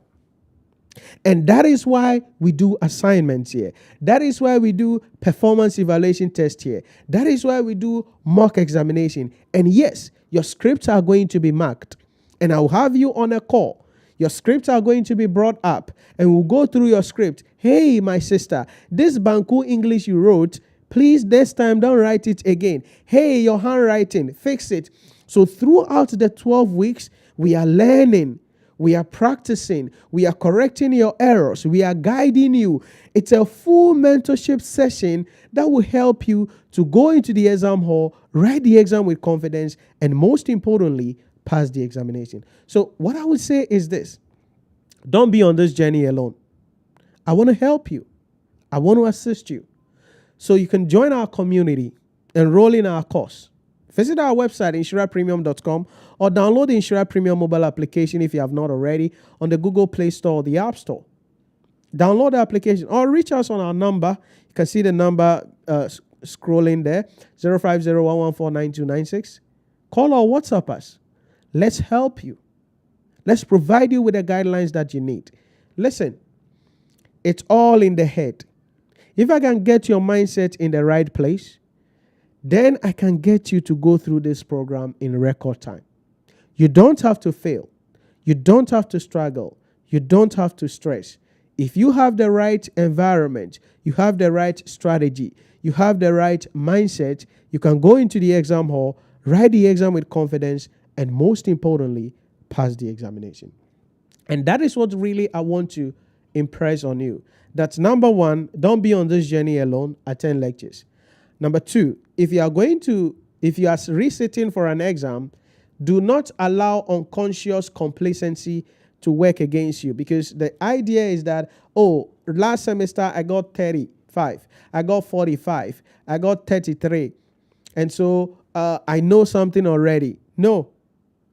And that is why we do assignments here. That is why we do performance evaluation test here. That is why we do mock examination. And yes, your scripts are going to be marked. And I'll have you on a call. Your scripts are going to be brought up and we'll go through your script. Hey, my sister, this Banku English you wrote, please this time don't write it again. Hey, your handwriting, fix it. So throughout the 12 weeks, we are learning. We are practicing. We are correcting your errors. We are guiding you. It's a full mentorship session that will help you to go into the exam hall, write the exam with confidence, and most importantly, pass the examination. So what I would say is this. Don't be on this journey alone. I want to help you. I want to assist you. So you can join our community, enroll in our course. Visit our website, INSHYIRAPremium.com, or download the INSHYIRA Premium mobile application if you have not already on the Google Play Store or the App Store. Download the application or reach us on our number. You can see the number scrolling there, 050-114-9296. Call or WhatsApp us. Let's help you. Let's provide you with the guidelines that you need. Listen, it's all in the head. If I can get your mindset in the right place, then I can get you to go through this program in record time. You don't have to fail. You don't have to struggle. You don't have to stress. If you have the right environment, you have the right strategy, you have the right mindset, you can go into the exam hall, write the exam with confidence, and most importantly, pass the examination. And that is what really I want to impress on you. That's number one, don't be on this journey alone, attend lectures. Number two, if you are resitting for an exam, do not allow unconscious complacency to work against you, because the idea is that, oh, last semester I got 35, I got 45, I got 33, and so I know something already. No,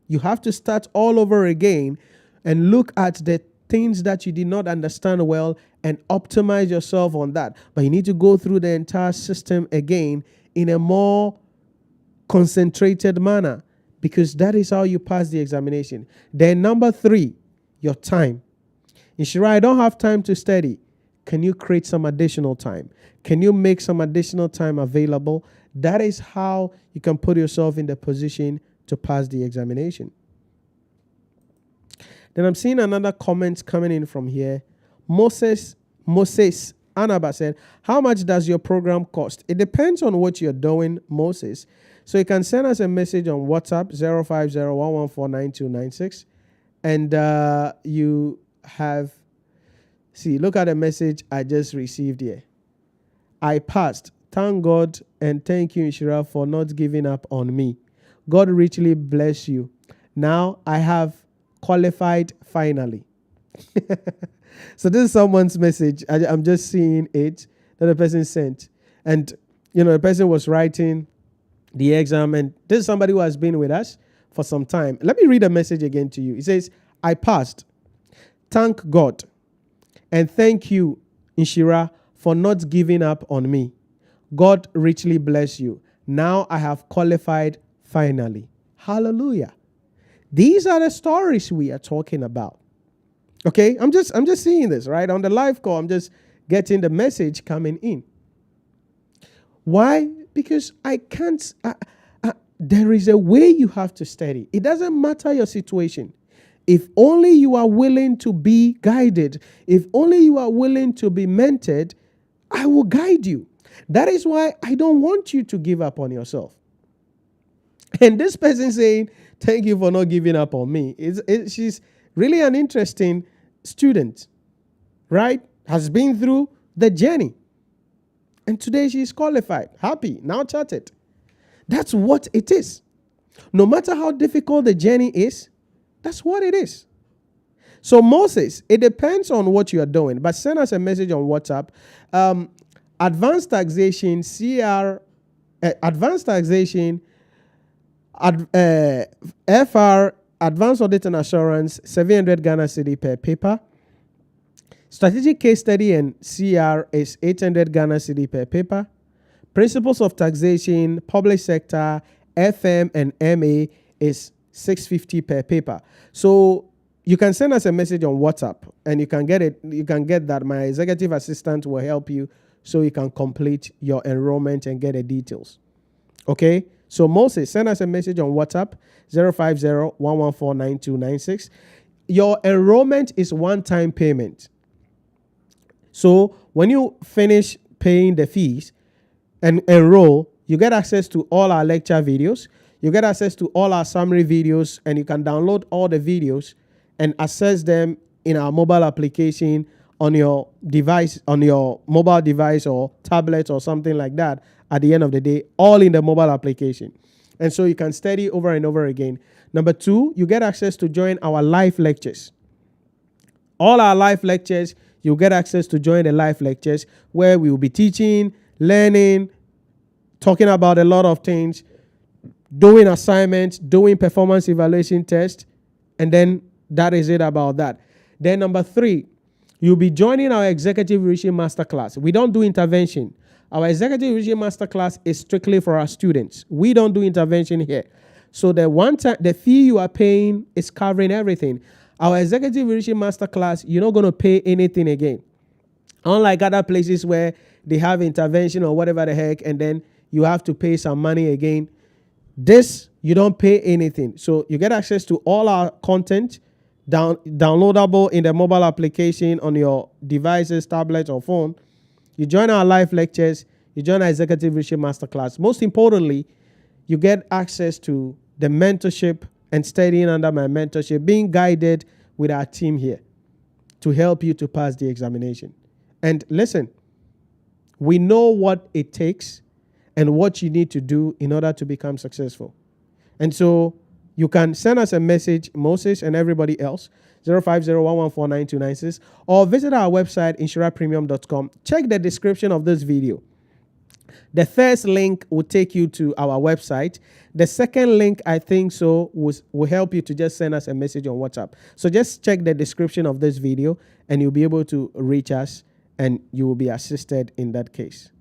you have to start all over again and look at the things that you did not understand well and optimize yourself on that. But you need to go through the entire system again in a more concentrated manner, because that is how you pass the examination. Then number three, your time. INSHYIRA, I don't have time to study. Can you create some additional time? Can you make some additional time available? That is how you can put yourself in the position to pass the examination. Then I'm seeing another comment coming in from here. Moses Anaba said, how much does your program cost? It depends on what you're doing, Moses. So you can send us a message on WhatsApp, 050-114-9296. And you have, look at the message I just received here. I passed. Thank God and thank you, INSHYIRA, for not giving up on me. God richly bless you. Now I have qualified finally. So this is someone's message. I'm just seeing it that the person sent. And, the person was writing the exam. And this is somebody who has been with us for some time. Let me read a message again to you. It says, I passed. Thank God. And thank you, INSHYIRA, for not giving up on me. God richly bless you. Now I have qualified finally. Hallelujah. These are the stories we are talking about. Okay, I'm just seeing this, right? On the live call, I'm just getting the message coming in. Why? Because I can't, there is a way you have to study. It doesn't matter your situation. If only you are willing to be guided, if only you are willing to be mentored, I will guide you. That is why I don't want you to give up on yourself. And this person saying, thank you for not giving up on me. She's really an interesting student, right? Has been through the journey. And today she's qualified, happy, now charted. That's what it is. No matter how difficult the journey is, that's what it is. So Moses, it depends on what you are doing, but send us a message on WhatsApp. Advanced taxation, advanced taxation, FR, advanced audit and assurance, 700 Ghana cedi per paper. Strategic case study and CR is 800 Ghana cedi per paper. Principles of taxation, public sector, FM and MA is $650 per paper. So you can send us a message on WhatsApp and you can get it. You can get that. My executive assistant will help you so you can complete your enrollment and get the details. Okay? So Moses, send us a message on WhatsApp 050-114-9296. Your enrollment is one-time payment. So when you finish paying the fees and enroll, you get access to all our lecture videos. You get access to all our summary videos, and you can download all the videos and access them in our mobile application on your device, on your mobile device or tablet or something like that at the end of the day, all in the mobile application. And so you can study over and over again. Number two, you get access to join our live lectures. All our live lectures, you get access to join the live lectures where we will be teaching, learning, talking about a lot of things, doing assignments, doing performance evaluation tests, and then that is it about that. Then number three, you'll be joining our executive reaching masterclass. We don't do intervention. Our executive reaching masterclass is strictly for our students. We don't do intervention here. So the fee you are paying is covering everything. Our executive reaching masterclass, you're not going to pay anything again. Unlike other places where they have intervention or whatever the heck, and then you have to pay some money again. This, you don't pay anything. So you get access to all our content downloadable in the mobile application on your devices, tablet, or phone. You join our live lectures. You join our executive reaching masterclass. Most importantly, you get access to the mentorship and studying under my mentorship, being guided with our team here to help you to pass the examination. And listen, we know what it takes and what you need to do in order to become successful. And so you can send us a message, Moses and everybody else, 050-114-9296, or visit our website, INSHYIRAPremium.com. Check the description of this video. The first link will take you to our website. The second link, I think so, will help you to just send us a message on WhatsApp. So just check the description of this video and you'll be able to reach us and you will be assisted in that case.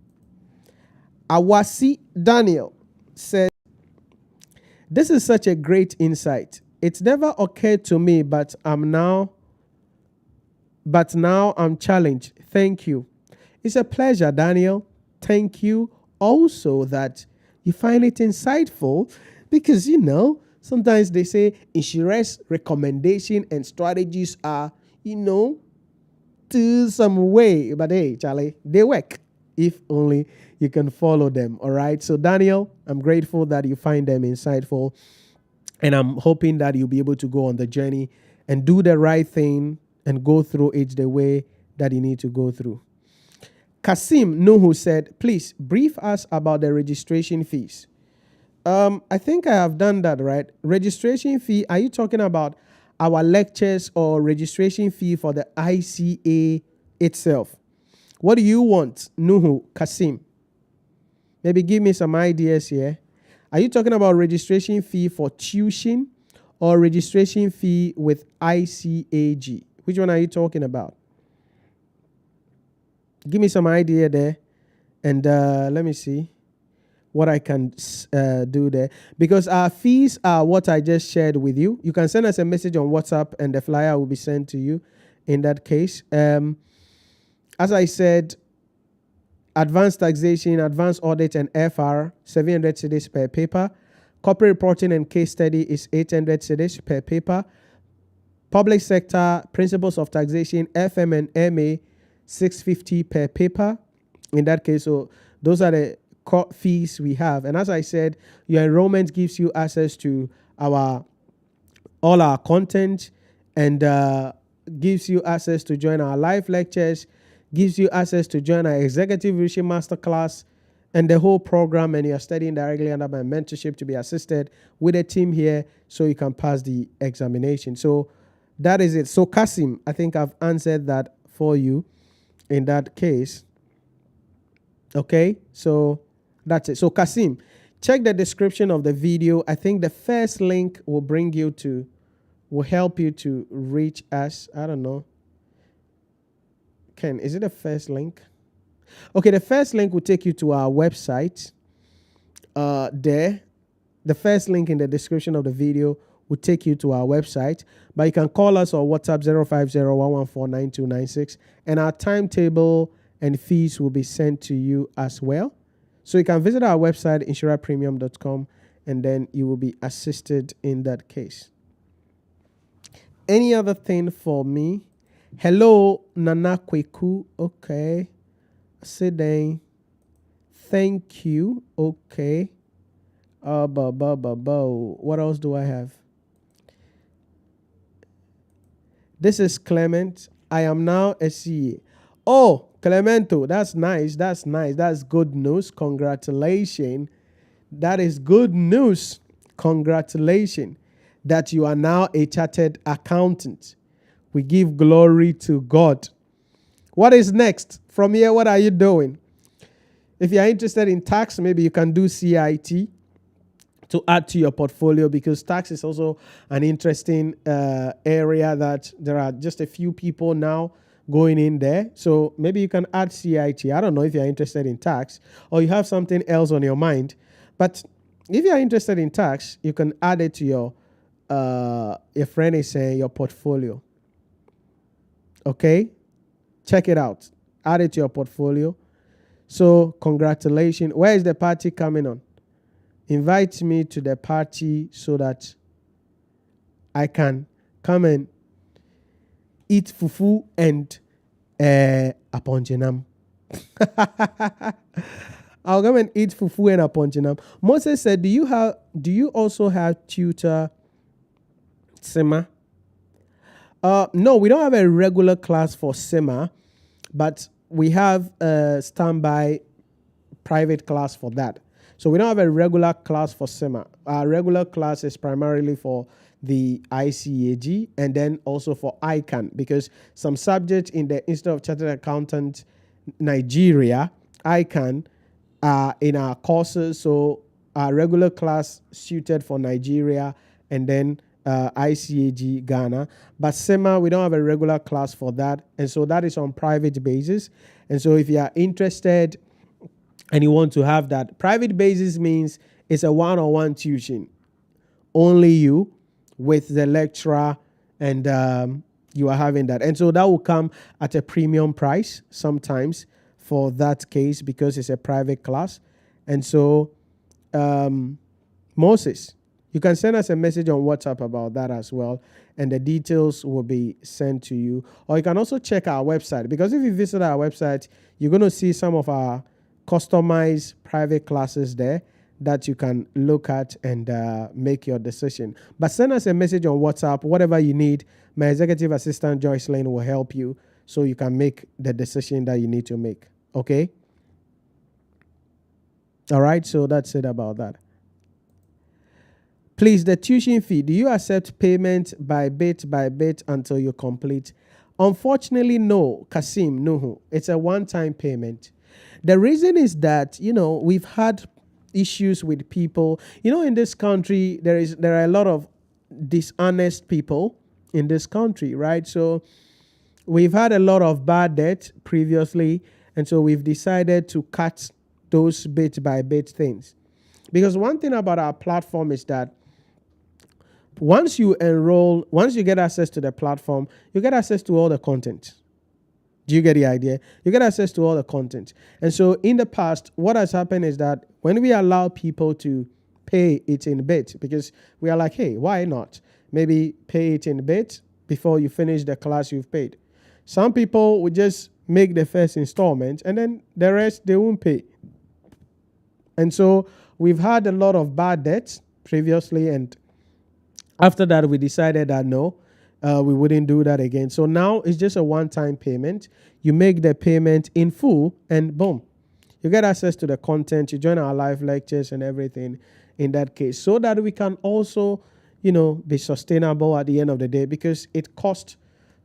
Awasi Daniel says, this is such a great insight. It's never occurred to me, but now I'm challenged. Thank you. It's a pleasure, Daniel. Thank you also that you find it insightful because, sometimes they say insurance recommendation and strategies are, to some way. But hey, Charlie, they work if only you can follow them. All right. So, Daniel, I'm grateful that you find them insightful. And I'm hoping that you'll be able to go on the journey and do the right thing and go through it the way that you need to go through. Kasim Nuhu said, please brief us about the registration fees. I think I have done that, right? Registration fee, are you talking about our lectures or registration fee for the ICA itself? What do you want, Nuhu, Kasim? Maybe give me some ideas here. Are you talking about registration fee for tuition or registration fee with ICAG? Which one are you talking about? Give me some idea there. And let me see what I can do there. Because our fees are what I just shared with you. You can send us a message on WhatsApp and the flyer will be sent to you in that case. As I said, advanced taxation, advanced audit, and FR, 700 cedis per paper. Corporate reporting and case study is 800 cedis per paper. Public sector, principles of taxation, FM and MA, 650 per paper. In that case, so those are the core fees we have. And as I said, your enrollment gives you access to all our content and gives you access to join our live lectures, gives you access to join our executive reaching masterclass and the whole program, and you're studying directly under my mentorship to be assisted with a team here so you can pass the examination. So that is it. So Kasim, I think I've answered that for you in that case. Okay, so that's it. So Kasim, check the description of the video. I think the first link will help you to reach us. I don't know. Ken, is it the first link? Okay, the first link will take you to our website. There, The first link in the description of the video will take you to our website, but you can call us or WhatsApp 050-114-9296, and our timetable and fees will be sent to you as well. So you can visit our website, insurerpremium.com, and then you will be assisted in that case. Any other thing for me? Hello, Nana Kweku. Okay. Sidney. Thank you. Okay. What else do I have? This is Clement. I am now a CA. Oh, Clemento, that's nice. That's good news. Congratulations. That is good news. Congratulations that you are now a chartered accountant. We give glory to God. What is next? From here, what are you doing? If you are interested in tax, maybe you can do CIT to add to your portfolio, because tax is also an interesting area that there are just a few people now going in there. So maybe you can add CIT. I don't know if you're interested in tax or you have something else on your mind. But if you're interested in tax, you can add it to your friend is saying your portfolio. Okay? Check it out. Add it to your portfolio. So congratulations. Where is the party coming on? Invite me to the party so that I can come and eat fufu and aponjenam. I'll come and eat fufu and aponjenam. Moses said, do you also have tutor SEMA? No, we don't have a regular class for SEMA, but we have a standby private class for that. So we don't have a regular class for SEMA. Our regular class is primarily for the ICAG and then also for ICAN, because some subjects in the Institute of Chartered Accountants Nigeria, ICAN, are in our courses. So our regular class suited for Nigeria and then ICAG Ghana. But SEMA, we don't have a regular class for that. And so that is on private basis. And so if you are interested and you want to have that, private basis means it's a one-on-one tuition. Only you with the lecturer, and you are having that. And so that will come at a premium price sometimes for that case, because it's a private class. And so Moses, you can send us a message on WhatsApp about that as well, and the details will be sent to you. Or you can also check our website, because if you visit our website, you're going to see some of our customized private classes there that you can look at and make your decision. But send us a message on WhatsApp, whatever you need. My executive assistant, Joyce Lane, will help you so you can make the decision that you need to make. Okay? All right, so that's it about that. Please, the tuition fee, do you accept payment by bit until you complete? Unfortunately, no, Kasim, no. It's a one-time payment. The reason is that, we've had issues with people. In this country, there are a lot of dishonest people in this country, right? So we've had a lot of bad debt previously, and so we've decided to cut those bit by bit things. Because one thing about our platform is that once you get access to the platform, you get access to all the content. Do you get the idea? You get access to all the content. And so in the past, what has happened is that when we allow people to pay it in bits, because we are like, hey, why not? Maybe pay it in bits before you finish the class you've paid. Some people would just make the first installment and then the rest they won't pay. And so we've had a lot of bad debts previously, and after that we decided that no, we wouldn't do that again. So now it's just a one-time payment. You make the payment in full and boom, you get access to the content. You join our live lectures and everything in that case, so that we can also, be sustainable at the end of the day, because it costs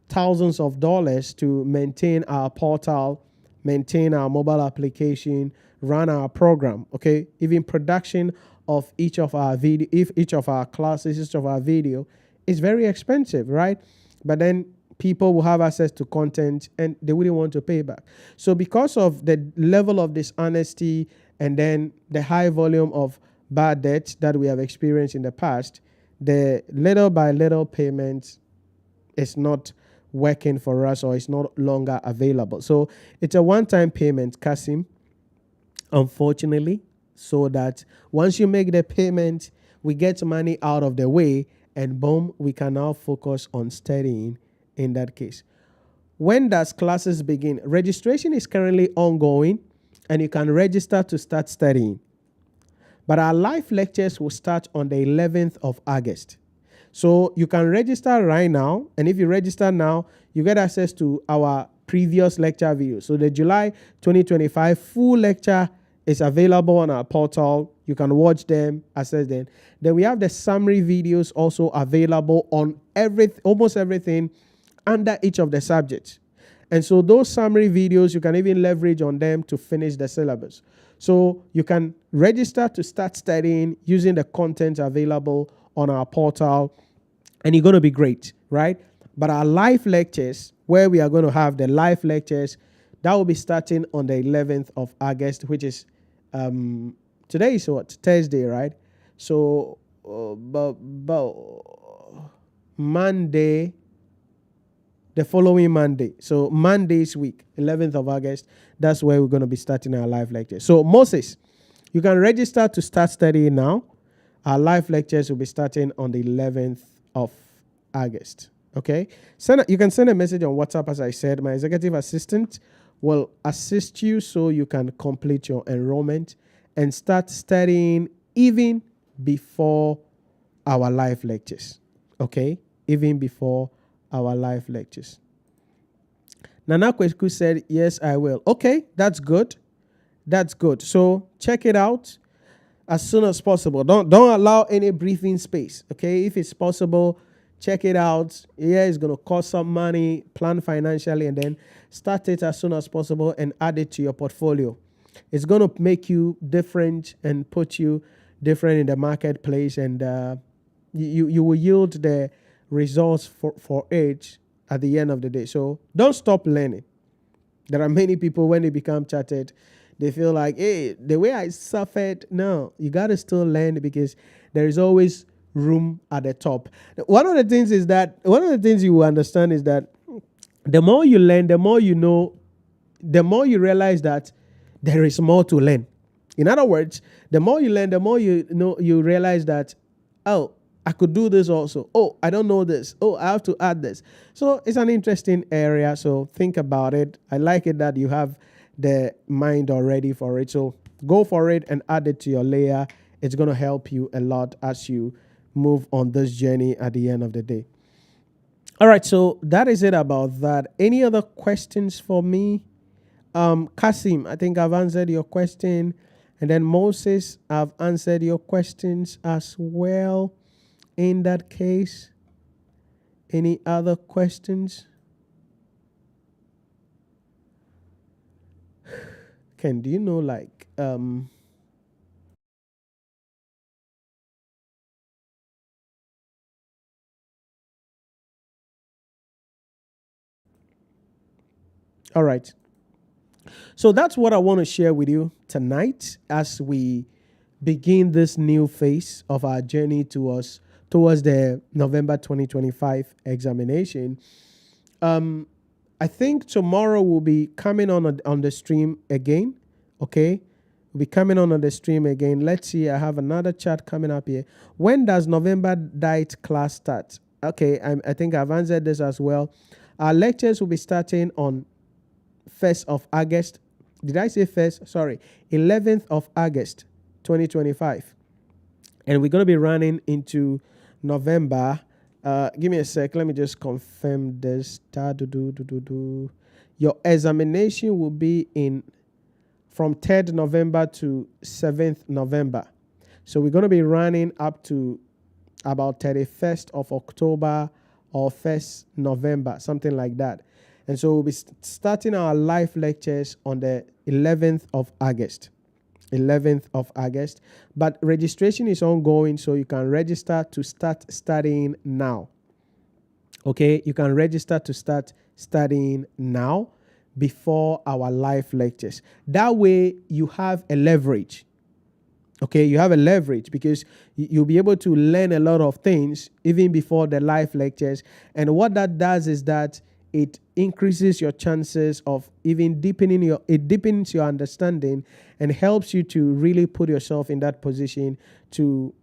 thousands of dollars to maintain our portal, maintain our mobile application, run our program. Okay, even production of each of our video, if each of our classes, each of our video is very expensive, right? But then people will have access to content and they wouldn't want to pay back. So because of the level of dishonesty and then the high volume of bad debt that we have experienced in the past, the little by little payment is not working for us, or it's no longer available. So it's a one-time payment, Kasim, unfortunately, so that once you make the payment, we get money out of the way, and boom, we can now focus on studying in that case. When does classes begin? Registration is currently ongoing, and you can register to start studying. But our live lectures will start on the 11th of August. So you can register right now, and if you register now, you get access to our previous lecture videos. So the July 2025 full lecture is available on our portal. You can watch them, access them. Then we have the summary videos also available on almost everything under each of the subjects. And so those summary videos, you can even leverage on them to finish the syllabus. So you can register to start studying using the content available on our portal, and you're going to be great, right? But our live lectures, where we are going to have the live lectures, that will be starting on the 11th of August, which is today is what? Thursday, right? So Monday, the following Monday. So Monday's week, 11th of August, that's where we're going to be starting our live lectures. So Moses, you can register to start studying now. Our live lectures will be starting on the 11th of August. Okay? You can send a message on WhatsApp, as I said. My executive assistant will assist you so you can complete your enrollment and start studying even before our live lectures. Okay? Even before our live lectures. Nana Kwesku said, yes, I will. Okay, that's good. That's good. So check it out as soon as possible. Don't allow any breathing space. Okay, if it's possible, check it out. Yeah, it's going to cost some money, plan financially, and then start it as soon as possible and add it to your portfolio. It's going to make you different and put you different in the marketplace, and you will yield the results for it at the end of the day. So don't stop learning. There are many people, when they become chartered, they feel like, hey, the way I suffered. No, you got to still learn, because there is always room at the top. One of the things you will understand is that the more you learn, the more you know, the more you realize that there is more to learn. In other words, the more you learn, the more you know, you realize that, oh, I could do this also. Oh, I don't know this. Oh, I have to add this. So it's an interesting area. So think about it. I like it that you have the mind already for it. So go for it and add it to your layer. It's going to help you a lot as you move on this journey at the end of the day. All right. So that is it about that. Any other questions for me? Kasim, I think I've answered your question. And then Moses, I've answered your questions as well. In that case, any other questions? Ken, do you know, like, all right. So that's what I want to share with you tonight as we begin this new phase of our journey towards the November 2025 examination. I think tomorrow we'll be coming on the stream again. Okay, we'll be coming on the stream again. Let's see. I have another chat coming up here. When does November diet class start? Okay, I think I've answered this as well. Our lectures will be starting on 1st of August. Did I say 1st? Sorry, 11th of August, 2025. And we're going to be running into November. Give me a sec. Let me just confirm this. Your examination will be from 3rd November to 7th November. So we're going to be running up to about 31st of October or 1st November, something like that. And so we'll be starting our live lectures on the 11th of August. 11th of August. But registration is ongoing, so you can register to start studying now. Okay, you can register to start studying now before our live lectures. That way you have a leverage. Okay, you have a leverage because you'll be able to learn a lot of things even before the live lectures. And what that does is that it increases your chances of even it deepens your understanding and helps you to really put yourself in that position to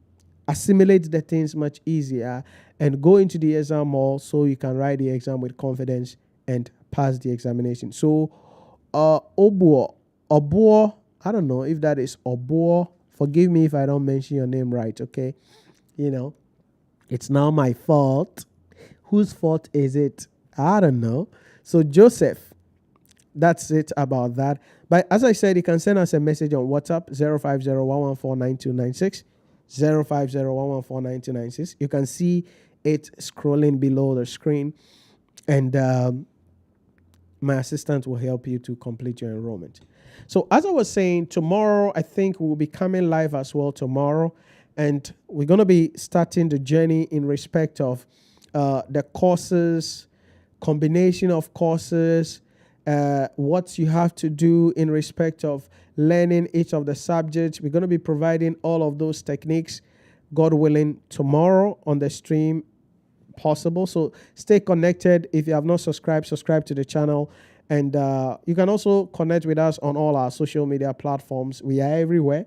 assimilate the things much easier and go into the exam hall so you can write the exam with confidence and pass the examination. So, Obuo, I don't know if that is Obuo. Forgive me if I don't mention your name right, okay? It's now my fault. Whose fault is it? I don't know. So, Joseph, that's it about that. But as I said, you can send us a message on WhatsApp 050-114-9296. 050-114-9296. You can see it scrolling below the screen, and my assistant will help you to complete your enrollment. So as I was saying, tomorrow I think we'll be coming live as well tomorrow, and we're going to be starting the journey in respect of the courses, combination of courses, what you have to do in respect of learning each of the subjects. We're going to be providing all of those techniques, God willing, tomorrow on the stream possible. So stay connected. If you have not subscribed, subscribe to the channel. And you can also connect with us on all our social media platforms. We are everywhere.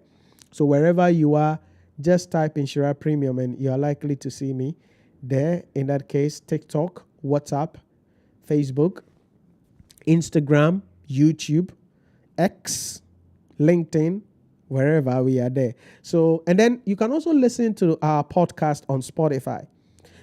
So wherever you are, just type in NHYIRA Premium and you are likely to see me there. In that case, TikTok, WhatsApp, Facebook, Instagram, YouTube, X, LinkedIn, wherever we are there. So, and then you can also listen to our podcast on Spotify.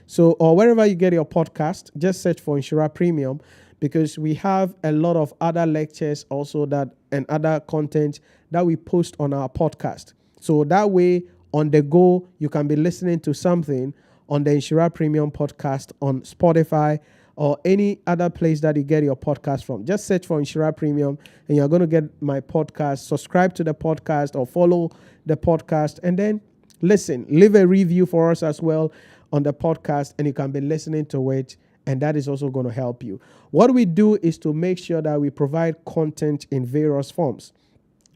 So, or wherever you get your podcast, just search for NHYIRA Premium, because we have a lot of other lectures also and other content that we post on our podcast. So that way, on the go, you can be listening to something on the NHYIRA Premium podcast on Spotify or any other place that you get your podcast from. Just search for NHYIRA Premium and you're going to get my podcast. Subscribe to the podcast or follow the podcast, and then listen. Leave a review for us as well on the podcast, and you can be listening to it, and that is also going to help you. What we do is to make sure that we provide content in various forms.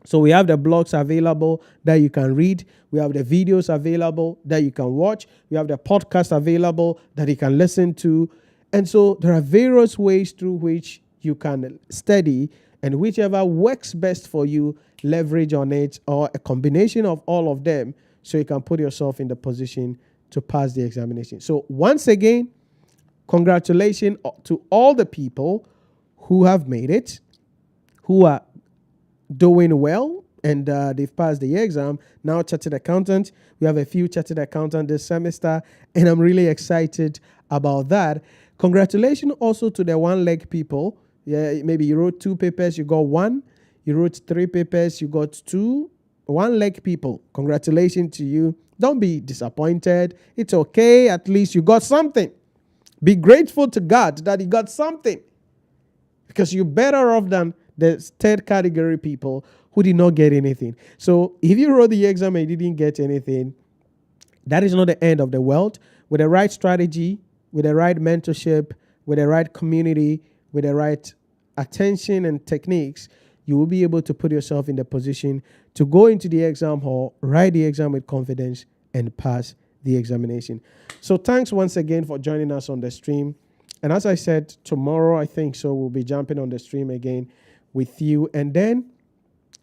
So we have the blogs available that you can read. We have the videos available that you can watch. We have the podcast available that you can listen to. And so there are various ways through which you can study, and whichever works best for you, leverage on it, or a combination of all of them, so you can put yourself in the position to pass the examination. So once again, congratulations to all the people who have made it, who are doing well, and they've passed the exam. Now, chartered accountant. We have a few chartered accountant this semester, and I'm really excited about that. Congratulations also to the one-leg people. Yeah, maybe you wrote 2 papers, you got 1. You wrote 3 papers, you got 2. One-leg people, congratulations to you. Don't be disappointed. It's okay. At least you got something. Be grateful to God that you got something, because you're better off than the third category people who did not get anything. So if you wrote the exam and you didn't get anything, that is not the end of the world. With the right strategy, with the right mentorship, with the right community, with the right attention and techniques, you will be able to put yourself in the position to go into the exam hall, write the exam with confidence, and pass the examination. So thanks once again for joining us on the stream. And as I said, tomorrow, I think so, we'll be jumping on the stream again with you. And then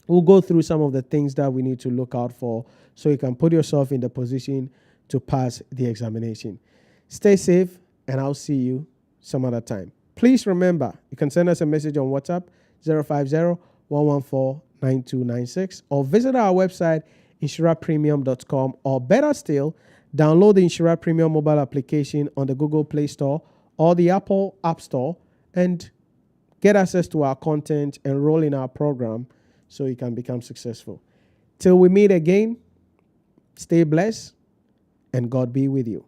we'll go through some of the things that we need to look out for so you can put yourself in the position to pass the examination. Stay safe, and I'll see you some other time. Please remember, you can send us a message on WhatsApp, 050-114-9296, or visit our website, NHYIRAPremium.com, or better still, download the NHYIRA Premium mobile application on the Google Play Store or the Apple App Store and get access to our content, enroll in our program so you can become successful. Till we meet again, stay blessed and God be with you.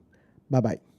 Bye-bye.